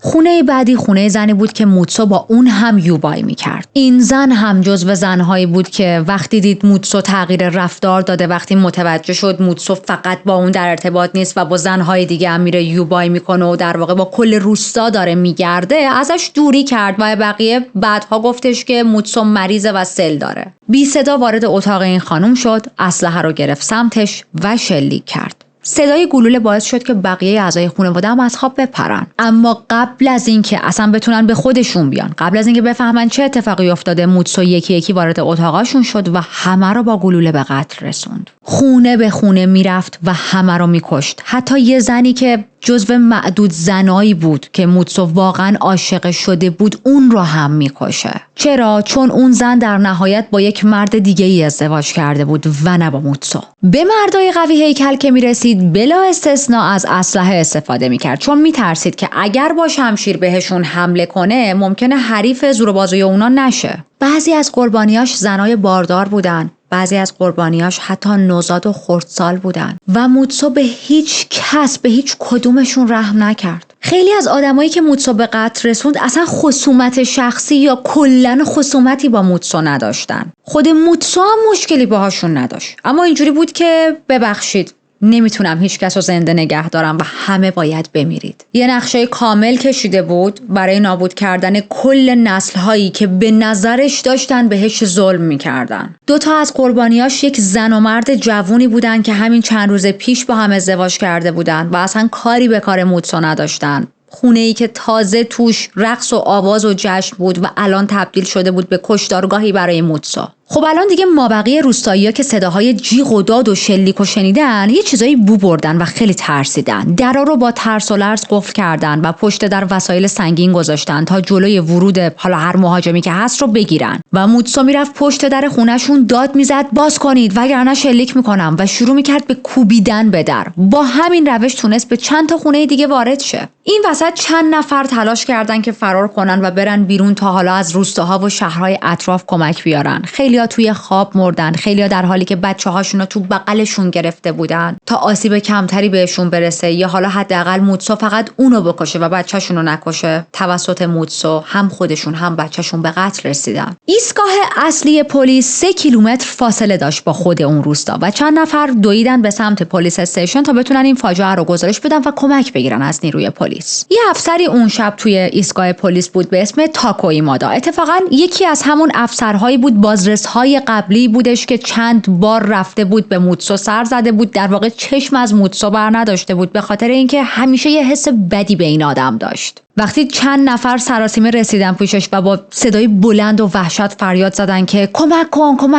خونه بعدی خونه زنی بود که موتسو با اون هم یوبای میکرد. این زن هم جزو زنهایی بود که وقتی دید موتسو تغییر رفتار داده، وقتی متوجه شد موتسو فقط با اون در ارتباط نیست و با زنهای دیگه هم میره یوبای میکنه و در واقع با کل روستا داره میگرده، ازش دوری کرد و بقیه بعدها گفتش که موتسو مریضه و سل داره. بی صدا وارد اتاق این خانم شد، اسلحه رو گرفت سمتش و شلیک کرد. صدای گلوله باعث شد که بقیه اعضای خانواده هم از خواب بپرن. اما قبل از اینکه اصلا بتونن به خودشون بیان، قبل از اینکه بفهمن چه اتفاقی افتاده، موتسو یکی یکی وارد اتاقاشون شد و همه رو با گلوله به قتل رسوند. خونه به خونه میرفت و همه رو میکشت. حتی یه زنی که جزو معدود زنایی بود که موتسو واقعا عاشق شده بود، اون رو هم میکشه. چرا؟ چون اون زن در نهایت با یک مرد دیگه ای ازدواج کرده بود و نه با موتسو. به مردای قوی هیکل که میرسید بلا استثناء از اسلحه استفاده میکرد، چون میترسید که اگر با شمشیر بهشون حمله کنه ممکنه حریف زور و بازوی اونا نشه. بعضی از قربانیاش زنای باردار بودن، بعضی از قربانیاش حتی نوزاد و خردسال بودن و موتسو به هیچ کس، به هیچ کدومشون رحم نکرد. خیلی از آدمایی که موتسو به قتل رسوند اصلا خصومت شخصی یا کلاً خصومتی با موتسو نداشتن. خود موتسو هم مشکلی باهاشون نداشت، اما اینجوری بود که ببخشید نمیتونم هیچ کس رو زنده نگه دارم و همه باید بمیرید. یه نقشه کامل کشیده بود برای نابود کردن کل نسل‌هایی که به نظرش داشتن بهش ظلم میکردن. 2 از قربانیاش یک زن و مرد جوونی بودن که همین چند روز پیش با هم ازدواج کرده بودن و اصلا کاری به کار موتسو نداشتن. خونه‌ای که تازه توش رقص و آواز و جشن بود و الان تبدیل شده بود به کشتارگاهی برای موتسو. خب الان دیگه مابقی روستایی‌ها که صداهای جیغ و داد و شلیک و شنیدن، یه چیزایی بو بردن و خیلی ترسیدن. درا رو با ترس و لرز قفل کردن و پشت در وسایل سنگین گذاشتن تا جلوی ورود حالا هر مهاجمی که هست رو بگیرن. و موتسو میرفت پشت در خونه‌شون داد میزد باز کنید وگرنه شلیک میکنم و شروع میکرد به کوبیدن به در. با همین روش تونست به چند تا خونه دیگه وارد شه. این وسط چند نفر تلاش کردن که فرار کنن و برن بیرون تا حالا از روستاها و شهرهای اطراف کمک بیارن. خیلی‌ها توی خواب مردن، خیلی‌ها در حالی که بچه‌هاشون رو تو بغلشون گرفته بودن تا آسیب کمتری بهشون برسه یا حالا حداقل موتسو فقط اونو بکشه و بچه‌شون رو نکشه. توسط موتسو هم خودشون هم بچه‌شون به قتل رسیدن. ایستگاه اصلی پلیس 3 کیلومتر فاصله داشت با خود اون روستا و چند نفر دویدن به سمت پلیس استیشن تا بتونن این فاجعه رو گزارش بدن و کمک بگیرن از نیروی پلیس. یه افسری اون شب توی ایستگاه پلیس بود به اسم تاکو ایمادا. اتفاقا یکی از همون افسرهایی بود، بازرس‌های قبلی بودش که چند بار رفته بود به موتسو سر زده بود، در واقع چشم از موتسو بر نداشته بود به خاطر اینکه همیشه یه حس بدی به این آدم داشت. وقتی چند نفر سراسیمه رسیدن پیشش و با صدای بلند و وحشت فریاد زدن که کمک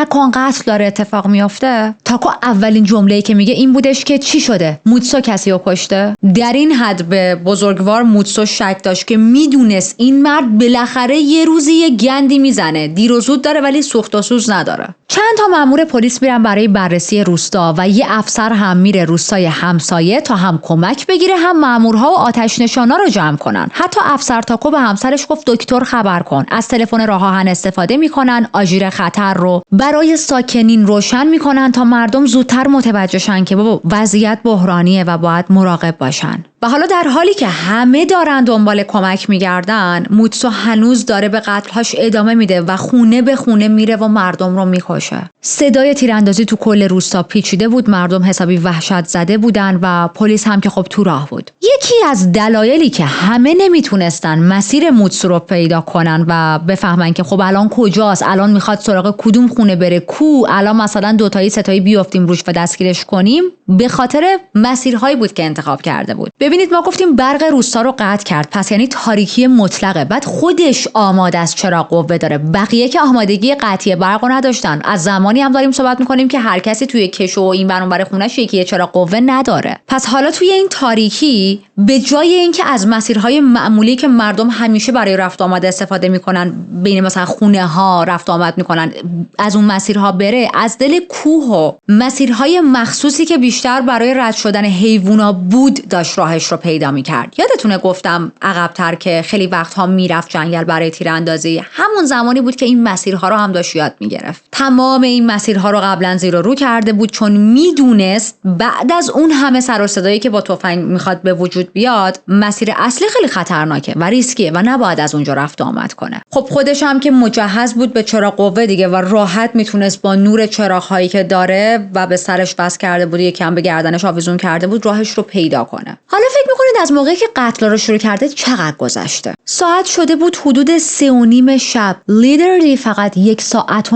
کن قتل داره اتفاق میافته، تاکو اولین جمله‌ای که میگه این بودش که چی شده؟ موتسو کسی رو کشته؟ در این حد به بزرگوار موتسو شک داشت که میدونست این مرد بالاخره یه روزی یه گندی میزنه، دیر و زود داره ولی سوخت و سوز نداره. چند تا مأمور پلیس میرن برای بررسی روستا و یه افسر هم میره روستای همسایه تا هم کمک بگیره هم مأمورها و آتش نشانا رو جمع کنن. حتی افسر تاکو به همسرش گفت دکتر خبر کن. از تلفن راه آهن استفاده میکنن، آژیر خطر رو برای ساکنین روشن میکنن تا مردم زودتر متوجه شن که بابا وضعیت بحرانیه و باید مراقب باشن. و حالا در حالی که همه دارن دنبال کمک میگردن، موتسو هنوز داره به قتل‌هاش ادامه میده و خونه به خونه میره و مردم رو میکشه. صدای تیراندازی تو کل روستا پیچیده بود، مردم حسابی وحشت زده بودن و پلیس هم که خب تو راه بود. یکی از دلایلی که همه نمیتونستن مسیر موتسو رو پیدا کنن و بفهمن که خب الان کجاست، الان میخواد سراغ کدوم خونه بره، کو الان مثلا 2 3 بیافتیم روش و دستگیرش کنیم، به خاطر مسیرهایی بود که انتخاب کرده بود. ببینید ما گفتیم برق روستا رو قطع کرد، پس یعنی تاریکی مطلقه. بعد خودش آماده از چراغ قوه داره، بقیه که آمادگی قطعی برق رو نداشتن. از زمانی هم داریم صحبت میکنیم که هر کسی توی کشو و این ور اون ور خونه‌ش یکی چراغ قوه نداره. پس حالا توی این تاریکی به جای اینکه از مسیرهای معمولی که مردم همیشه برای رفت آمد استفاده میکنن، بین مثلا خونه ها رفت آمد میکنن، از اون مسیرها بره، از دل کوه و مسیرهای مخصوصی که بیشتر بیشتر برای رد شدن حیوونا بود داشت راهش رو پیدا میکرد. یادتونه گفتم عقب‌تر که خیلی وقتها میرفت جنگل برای تیراندازی؟ همون زمانی بود که این مسیرها رو هم داشت یاد میگرفت. تمام این مسیرها رو قبلا زیر و رو کرده بود چون میدونست بعد از اون همه سر و صدایی که با تفنگ میخواد به وجود بیاد، مسیر اصلی خیلی خطرناکه و ریسکیه و نباید از اونجا رفت و آمد کنه. خب خودش هم که مجهز بود به چراغ قوه دیگه و راحت میتونست با نور چراغ‌هایی که داره و به سرش وصل کرده بود، یکم به گردنش آویزون کرده بود، راهش رو پیدا کنه. حالا فکر میکنید از موقعی که قتل رو شروع کرده چقدر گذشته؟ ساعت شده بود حدود 3:30 شب. لیدرلی فقط 1.5 ساعت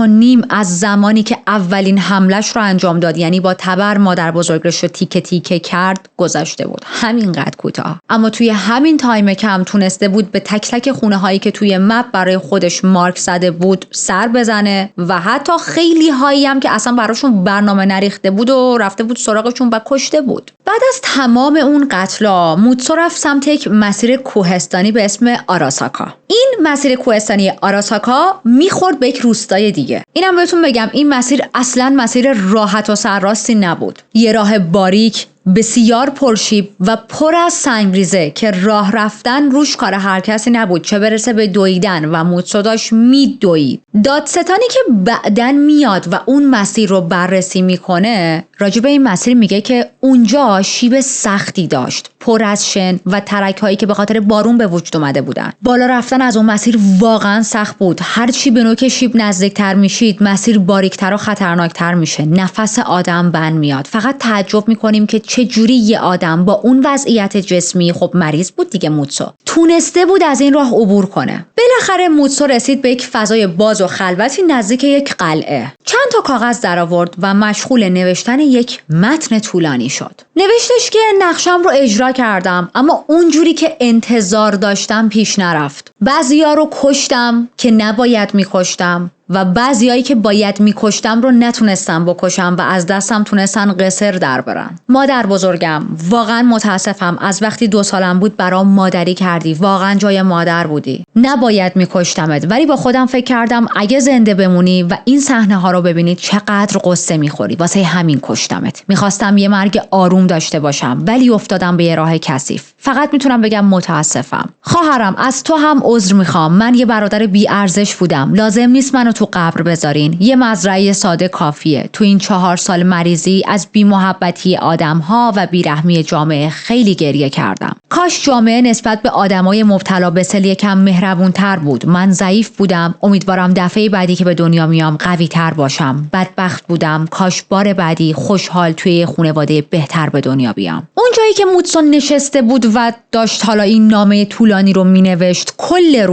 از زمانی که اولین حملش رو انجام داد، یعنی با تبر مادر بزرگش رو تیکه تیکه کرد، گذشته بود. همینقدر کوتاه. اما توی همین تایم کم تونسته بود به تک تک خونه هایی که توی مپ برای خودش مارک زده بود سر بزنه و حتی خیلی هایی هم که اصلا براشون برنامه نریخته بود و رفته بود سراغشون و کشته بود. بعد از تمام اون قتلا، موتسو رفت سمت یک مسیر کوهستانی به اسم آراساکا. این مسیر کوهستانی آراساکا میخورد به یک روستای دیگه. اینم بهتون بگم این مسیر اصلا مسیر راحت و سرراستی نبود. یه راه باریک، بسیار پرشیب و پر از سنگریزه که راه رفتن روش کار هر کسی نبود، چه برسه به دویدن، و موتسو داشت میدوید. دادستانی که بعدن میاد و اون مسیر رو بررسی میکنه راجع به این مسیر میگه که اونجا شیب سختی داشت، پر از شن و ترک هایی که به خاطر بارون به وجود اومده بودن. بالا رفتن از اون مسیر واقعا سخت بود. هر چی به نوک شیب نزدیکتر میشید مسیر باریکتر و خطرناکتر میشه. نفس آدم بند میاد. فقط تعجب میکنیم که چه جوری یه آدم با اون وضعیت جسمی، خب مریض بود دیگه، موتسو تونسته بود از این راه عبور کنه. بالاخره موتسو رسید به یک فضای باز و خلوتی نزدیک یک قلعه. چند تا کاغذ درآورد و مشغول نوشتن یک متن طولانی شد. نوشتش که نقشم رو اجرا کردم اما اونجوری که انتظار داشتم پیش نرفت. بعضیا رو کشتم که نباید میکشتم و بعضیایی که باید میکشتم رو نتونستم بکشم و از دستم تونستن قصر در برن. مادر بزرگم، واقعا متاسفم، از وقتی 2 سالم بود برام مادری کردی، واقعا جای مادر بودی. نباید میکشتمت، ولی با خودم فکر کردم اگه زنده بمونی و این صحنه ها رو ببینی چقدر قصه میخوری، واسه همین کشتمت. میخواستم یه مرگ آروم داشته باشم ولی افتادم به یه راه کثیف. فقط میتونم بگم متاسفم. خواهرم، از تو هم عذر میخوام. من یه برادر بی ارزش بودم. لازم نیست منو تو قبر بذارین. یه مزرعه ساده کافیه. تو این 4 سال مریضی از بی‌محبتی آدم‌ها و بیرحمی جامعه خیلی گریه کردم. کاش جامعه نسبت به آدمای مبتلا به سل یکم مهربون‌تر بود. من ضعیف بودم. امیدوارم دفعه بعدی که به دنیا میام قوی‌تر باشم. بدبخت بودم. کاش بار بعدی خوشحال توی خانواده بهتر به دنیا بیام. اون جایی که موتسو نشسته بود و داشت حالا این نامه طولانی رو مینوشت، کل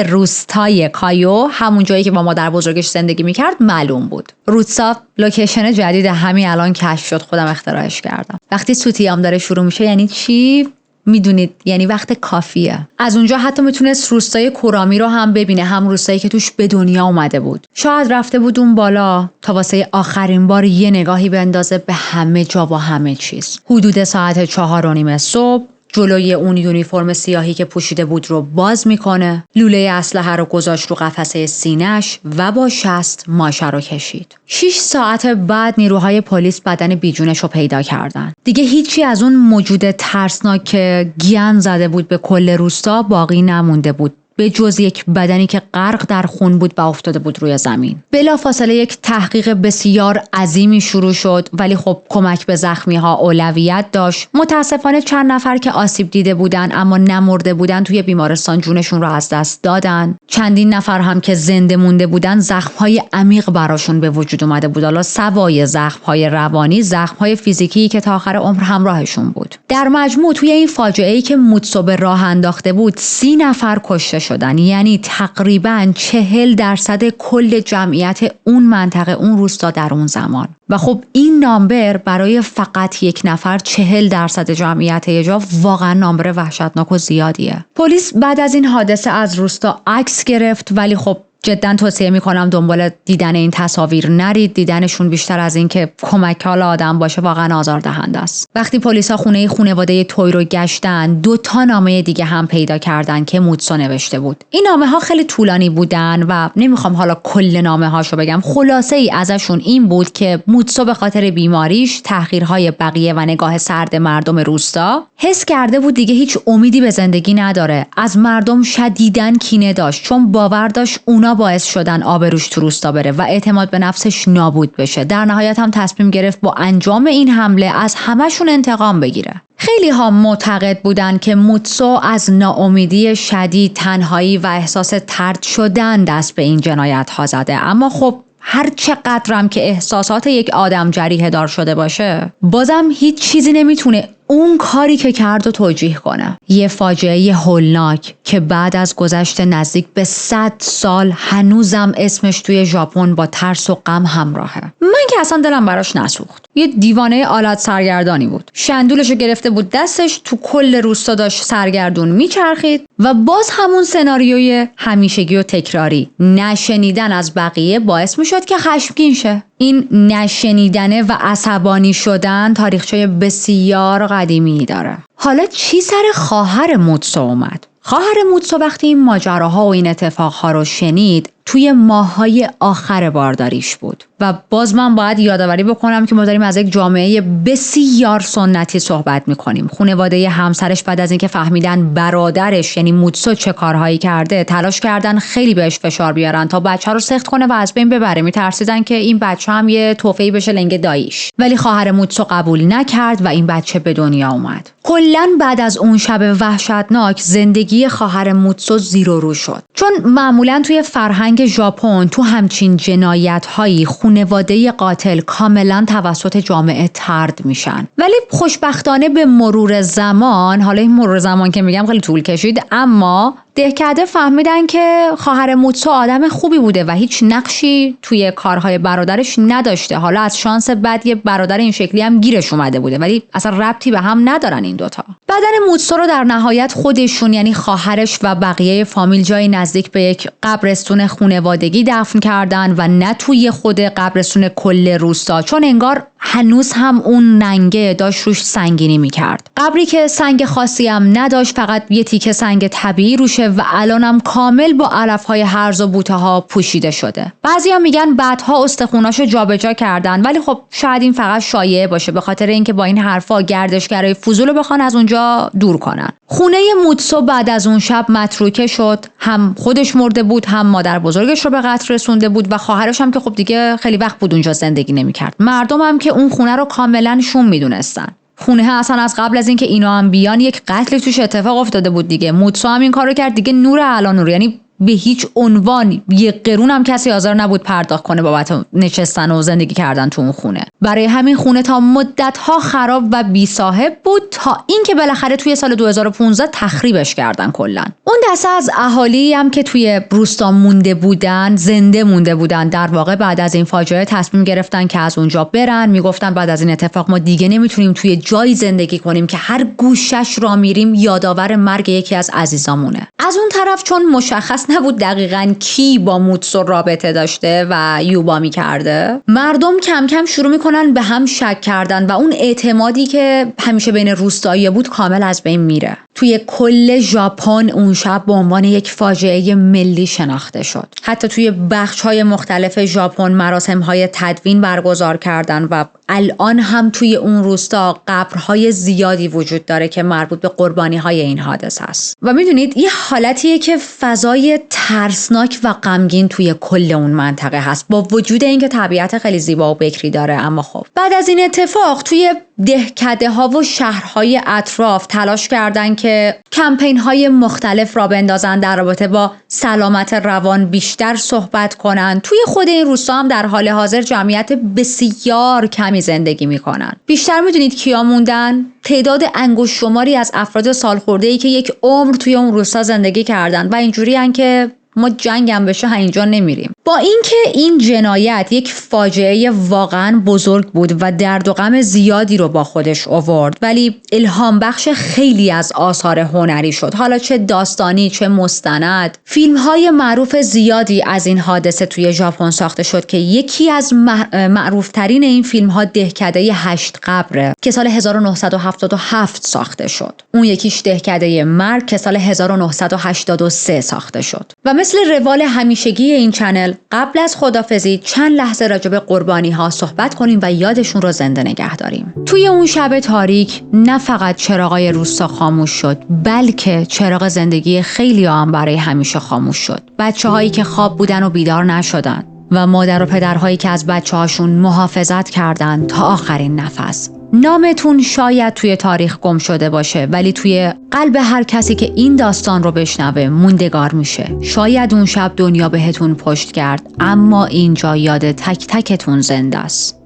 روستای کایو، همون جایی که با مادر بزرگش زندگی میکرد، معلوم بود. روتسا لوکیشن جدید همین الان کشف شد، خودم اختراعش کردم. وقتی سوتیام داره شروع میشه یعنی چی؟ میدونید، یعنی وقت کافیه. از اونجا حتی میتونست روستای کورامی رو هم ببینه، هم روستایی که توش به دنیا اومده بود. شاید رفته بود اون بالا تا واسه آخرین بار یه نگاهی بندازه به همه جا و همه چیز. حدود ساعت 4:30 صبح جلوی اون یونیفرم سیاهی که پوشیده بود رو باز میکنه، لوله اسلحه رو گذاشت رو قفسه سینه‌اش و با شست ماشه رو کشید. 6 ساعت بعد نیروهای پلیس بدن بیجونش رو پیدا کردن. دیگه هیچی از اون موجود ترسناک که گیان زده بود به کل روستا باقی نمونده بود، به جز یک بدنی که غرق در خون بود و افتاده بود روی زمین. بلافاصله یک تحقیق بسیار عظیمی شروع شد، ولی خب کمک به زخمی‌ها اولویت داشت. متاسفانه چند نفر که آسیب دیده بودن اما نمرده بودن توی بیمارستان جونشون رو از دست دادن. چندین نفر هم که زنده مونده بودن زخم‌های عمیق براشون به وجود اومده بود. حالا سوای زخم‌های روانی، زخم‌های فیزیکی که تا آخر عمر همراهشون بود. در مجموع توی این فاجعه‌ای که موتسو به راه انداخته بود 30 نفر کشته شدن، یعنی تقریباً 40% کل جمعیت اون منطقه، اون روستا در اون زمان. و خب این نامبر برای فقط یک نفر 40% جمعیت یه جا واقعا نامبر وحشتناک و زیادیه. پلیس بعد از این حادثه از روستا عکس گرفت، ولی خب جدا توصیه میکنم دنبال دیدن این تصاویر نرید. دیدنشون بیشتر از این که کمک حال آدم باشه واقعا آزاردهنده است. وقتی پلیسا خونه خانواده توی رو گشتن 2 نامه دیگه هم پیدا کردن که موتسو نوشته بود. این نامه ها خیلی طولانی بودن و نمیخوام حالا کل نامه هاشو بگم. خلاصه ای ازشون این بود که موتسو به خاطر بیماریش، تحقیرهای بقیه و نگاه سرد مردم روستا حس کرده بود دیگه هیچ امیدی به زندگی نداره. از مردم شدیداً کینه داشت چون باور داشت اونا باعث شدن آبروش تو روستا بره و اعتماد به نفسش نابود بشه. در نهایت هم تصمیم گرفت با انجام این حمله از همشون انتقام بگیره. خیلی ها معتقد بودن که موتسو از ناامیدی شدید، تنهایی و احساس طرد شدن دست به این جنایت ها زده. اما خب هر چقدرم که احساسات یک آدم جریحه دار شده باشه، بازم هیچ چیزی نمیتونه اون کاری که کرد و توجیه کنه. یه فاجعه هولناک که بعد از گذشت نزدیک به 100 سال هنوزم اسمش توی ژاپن با ترس و غم همراهه. من که اصلا دلم براش نسوخت. یه دیوانه آلت سرگردانی بود. شندولشو گرفته بود دستش، تو کل روستا داشت سرگردون میچرخید و باز همون سناریوی همیشگی و تکراری. نشنیدن از بقیه باعث میشد که خشمگین شه. این نشنیدنه و عصبانی شدن تاریخچه بسیار قدیمی داره. حالا چی سر خواهر موتسو اومد؟ خواهر موتسو وقتی این ماجراها و این اتفاقها رو شنید توی ماه‌های آخر بارداریش بود و باز من باید یادآوری بکنم که ما داریم از یک جامعه بسیار سنتی صحبت می‌کنیم. خانواده همسرش بعد از اینکه فهمیدن برادرش یعنی موتسو چه کارهایی کرده، تلاش کردن خیلی بهش فشار بیارن تا بچه رو سخت کنه و از بین ببره. می‌ترسیدن که این بچه هم یه تحفه‌ای بشه لنگ داییش. ولی خواهر موتسو قبول نکرد و این بچه به دنیا اومد. کلاً بعد از اون شب وحشتناک زندگی خواهر موتسو زیر و رو شد. چون معمولاً توی فرهنگ ژاپن تو همچین جنایت‌هایی خانواده قاتل کاملا توسط جامعه طرد میشن. ولی خوشبختانه به مرور زمان، حالا این مرور زمان که میگم خیلی طول کشید، اما دهکده فهمیدن که خواهر موتسو آدم خوبی بوده و هیچ نقشی توی کارهای برادرش نداشته. حالا از شانس بد یه برادر این شکلی هم گیرش اومده بوده ولی اصلا ربطی به هم ندارن این دوتا. بدن موتسو رو در نهایت خودشون یعنی خواهرش و بقیه فامیل جای نزدیک به یک قبرستون خانوادگی دفن کردن و نه توی خود قبرستون کل روستا، چون انگار هنوز هم اون ننگه داشت روش سنگینی میکرد. قبری که سنگ خاصی هم نداشت، فقط یه تیکه سنگ طبیعی روشه و الانم کامل با علف‌های هرز و بوته ها پوشیده شده. بعضیا میگن بعدها استخوناشو جابجا کردن ولی خب شاید این فقط شایعه باشه به خاطر اینکه با این حرفا گردشگرای فضولو بخوان از اونجا دور کنن. خونه موتسو بعد از اون شب متروکه شد. هم خودش مرده بود، هم مادر بزرگش رو به قتل رسونده بود و خواهرش هم که خب دیگه خیلی وقت بود اونجا زندگی نمی‌کرد. مردم هم که اون خونه رو کاملا شوم میدونستن. خونه اصلا از قبل از اینکه اینا هم بیان یک قتل توش اتفاق افتاده بود دیگه. موتسو هم این کارو کرد دیگه، نور علی نور. یعنی به هیچ عنوان یه قرون هم کسی حاضر نبود پرداخت کنه بابت نشستن و زندگی کردن تو اون خونه. برای همین خونه تا مدت‌ها خراب و بی صاحب بود تا اینکه بالاخره توی سال 2015 تخریبش کردن کلا. اون دسته از اهالی هم که توی روستا مونده بودن، زنده مونده بودن، در واقع بعد از این فاجعه تصمیم گرفتن که از اونجا برن. میگفتن بعد از این اتفاق ما دیگه نمیتونیم توی جایی زندگی کنیم که هر گوشش را میریم یادآور مرگ یکی از عزیزامونه. از اون طرف چون مشخص نبود دقیقاً کی با موتسو رابطه داشته و یوبامی کرده، مردم کم کم شروع میکنن به هم شک کردن و اون اعتمادی که همیشه بین روستایی‌ها بود کامل از بین میره. توی کل ژاپن اون شب به عنوان یک فاجعه ملی شناخته شد. حتی توی بخش‌های مختلف ژاپن مراسم‌های تدفین برگزار کردن و الان هم توی اون روستا قبرهای زیادی وجود داره که مربوط به قربانی‌های این حادثه است. و میدونید یه حالتیه که فضای ترسناک و غمگین توی کل اون منطقه هست با وجود اینکه طبیعت خیلی زیبا و بکری داره. اما خب بعد از این اتفاق توی دهکده‌ها و شهرهای اطراف تلاش کردن که کمپین‌های مختلف را بندازن در رابطه با سلامت روان بیشتر صحبت کنن. توی خود این روستا هم در حال حاضر جمعیت بسیار کمی زندگی میکنن. بیشتر میدونید کیا موندن؟ تعداد انگشت شماری از افراد سالخورده‌ای که یک عمر توی اون روستا زندگی کردن و اینجوری ان که ما جنگم بشه اینجا نمیریم. با اینکه این جنایت یک فاجعه واقعا بزرگ بود و درد و غم زیادی رو با خودش آورد، ولی الهام بخش خیلی از آثار هنری شد. حالا چه داستانی چه مستند، فیلم‌های معروف زیادی از این حادثه توی ژاپن ساخته شد که یکی از معروفترین این فیلم‌ها دهکده 8 قبره که سال 1977 ساخته شد. اون یکیش دهکده مرگ که سال 1983 ساخته شد. و مثل روال همیشگی این چنل، قبل از خدافزی چند لحظه راجع به قربانی‌ها صحبت کنیم و یادشون رو زنده نگه داریم. توی اون شب تاریک نه فقط چراغای روستا خاموش شد، بلکه چراغ زندگی خیلی هم برای همیشه خاموش شد. بچه‌هایی که خواب بودن و بیدار نشدن و مادر و پدرهایی که از بچه‌هاشون محافظت کردن تا آخرین نفس. نامتون شاید توی تاریخ گم شده باشه، ولی توی قلب هر کسی که این داستان رو بشنوه موندگار میشه. شاید اون شب دنیا بهتون پشت کرد، اما اینجا یاد تک تکتون زنده است.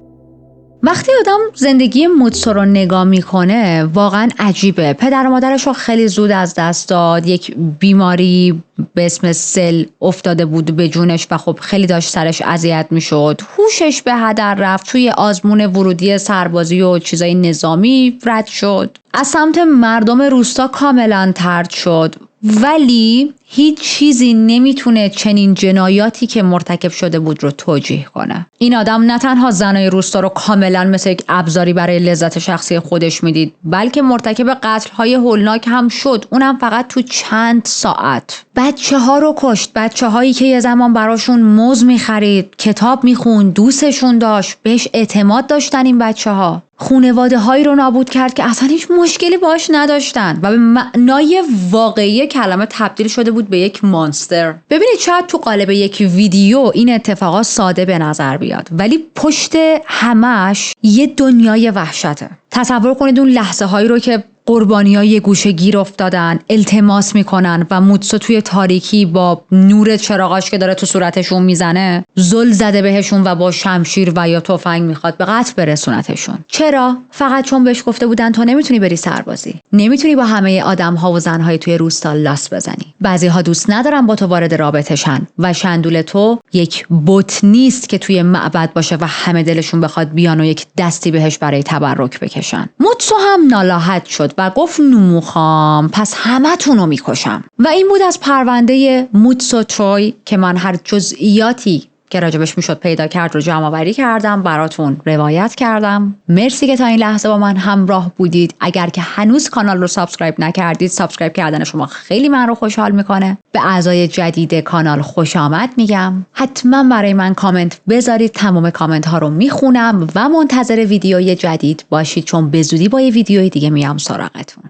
وقتی آدم زندگی موتسو رو نگاه میکنه واقعا عجیبه. پدر و مادرش رو خیلی زود از دست داد، یک بیماری به اسم سل افتاده بود به جونش و خب خیلی داشت سرش اذیت میشد. هوشش به هدر رفت، توی آزمون ورودی سربازی و چیزای نظامی رد شد، از سمت مردم روستا کاملا طرد شد، ولی هیچ چیزی نمیتونه چنین جنایاتی که مرتکب شده بود رو توجیه کنه. این آدم نه تنها زنای روستا رو کاملا مثل یک ابزاری برای لذت شخصی خودش میدید، بلکه مرتکب قتل‌های هولناک هم شد، اونم فقط تو چند ساعت. بچه‌ها رو کشت، بچه‌هایی که یه زمان براشون موز می‌خرید، کتاب می‌خوند، دوستشون داشت، بهش اعتماد داشتن این بچه‌ها. خانواده‌هایی رو نابود کرد که اصلا هیچ مشکلی باش نداشتن و به معنای واقعی کلمه تبدیل شده بود به یک مانستر. ببینید شاید تو قالب یک ویدیو این اتفاقات ساده به نظر بیاد، ولی پشت همش یه دنیای وحشته. تصور کنید اون لحظه هایی رو که قربانی‌ها یه گوشه گیر افتادن، التماس میکنن و موتسو توی تاریکی با نور چراغاش که داره تو صورتشون میزنه زل زده بهشون و با شمشیر و یا تفنگ میخواد به قتل برسونتشون. چرا؟ فقط چون بهش گفته بودن تو نمیتونی بری سربازی، نمیتونی با همه آدم‌ها و زن‌های توی روستا لاس بزنی. بعضی‌ها دوست ندارن با تو وارد رابطه شن و شندول تو یک بت نیست که توی معبد باشه و همه دلشون بخواد بیان و یک دستی بهش برای تبرک بکشن. موتسو هم ناراحت شد و گفت نموخام، پس همتون رو میکشم. و این بود از پرونده موتسو تروی که من هر جزئیاتی که راجبش میشد پیدا کرد رو جمع آوری کردم، براتون روایت کردم. مرسی که تا این لحظه با من همراه بودید. اگر که هنوز کانال رو سابسکرایب نکردید، سابسکرایب کردن شما خیلی من رو خوشحال میکنه. به اعضای جدید کانال خوش آمد میگم. حتما برای من کامنت بذارید، تمام کامنت ها رو میخونم و منتظر ویدیوی جدید باشید، چون به زودی با یه ویدیوی دیگه میام سراغتون.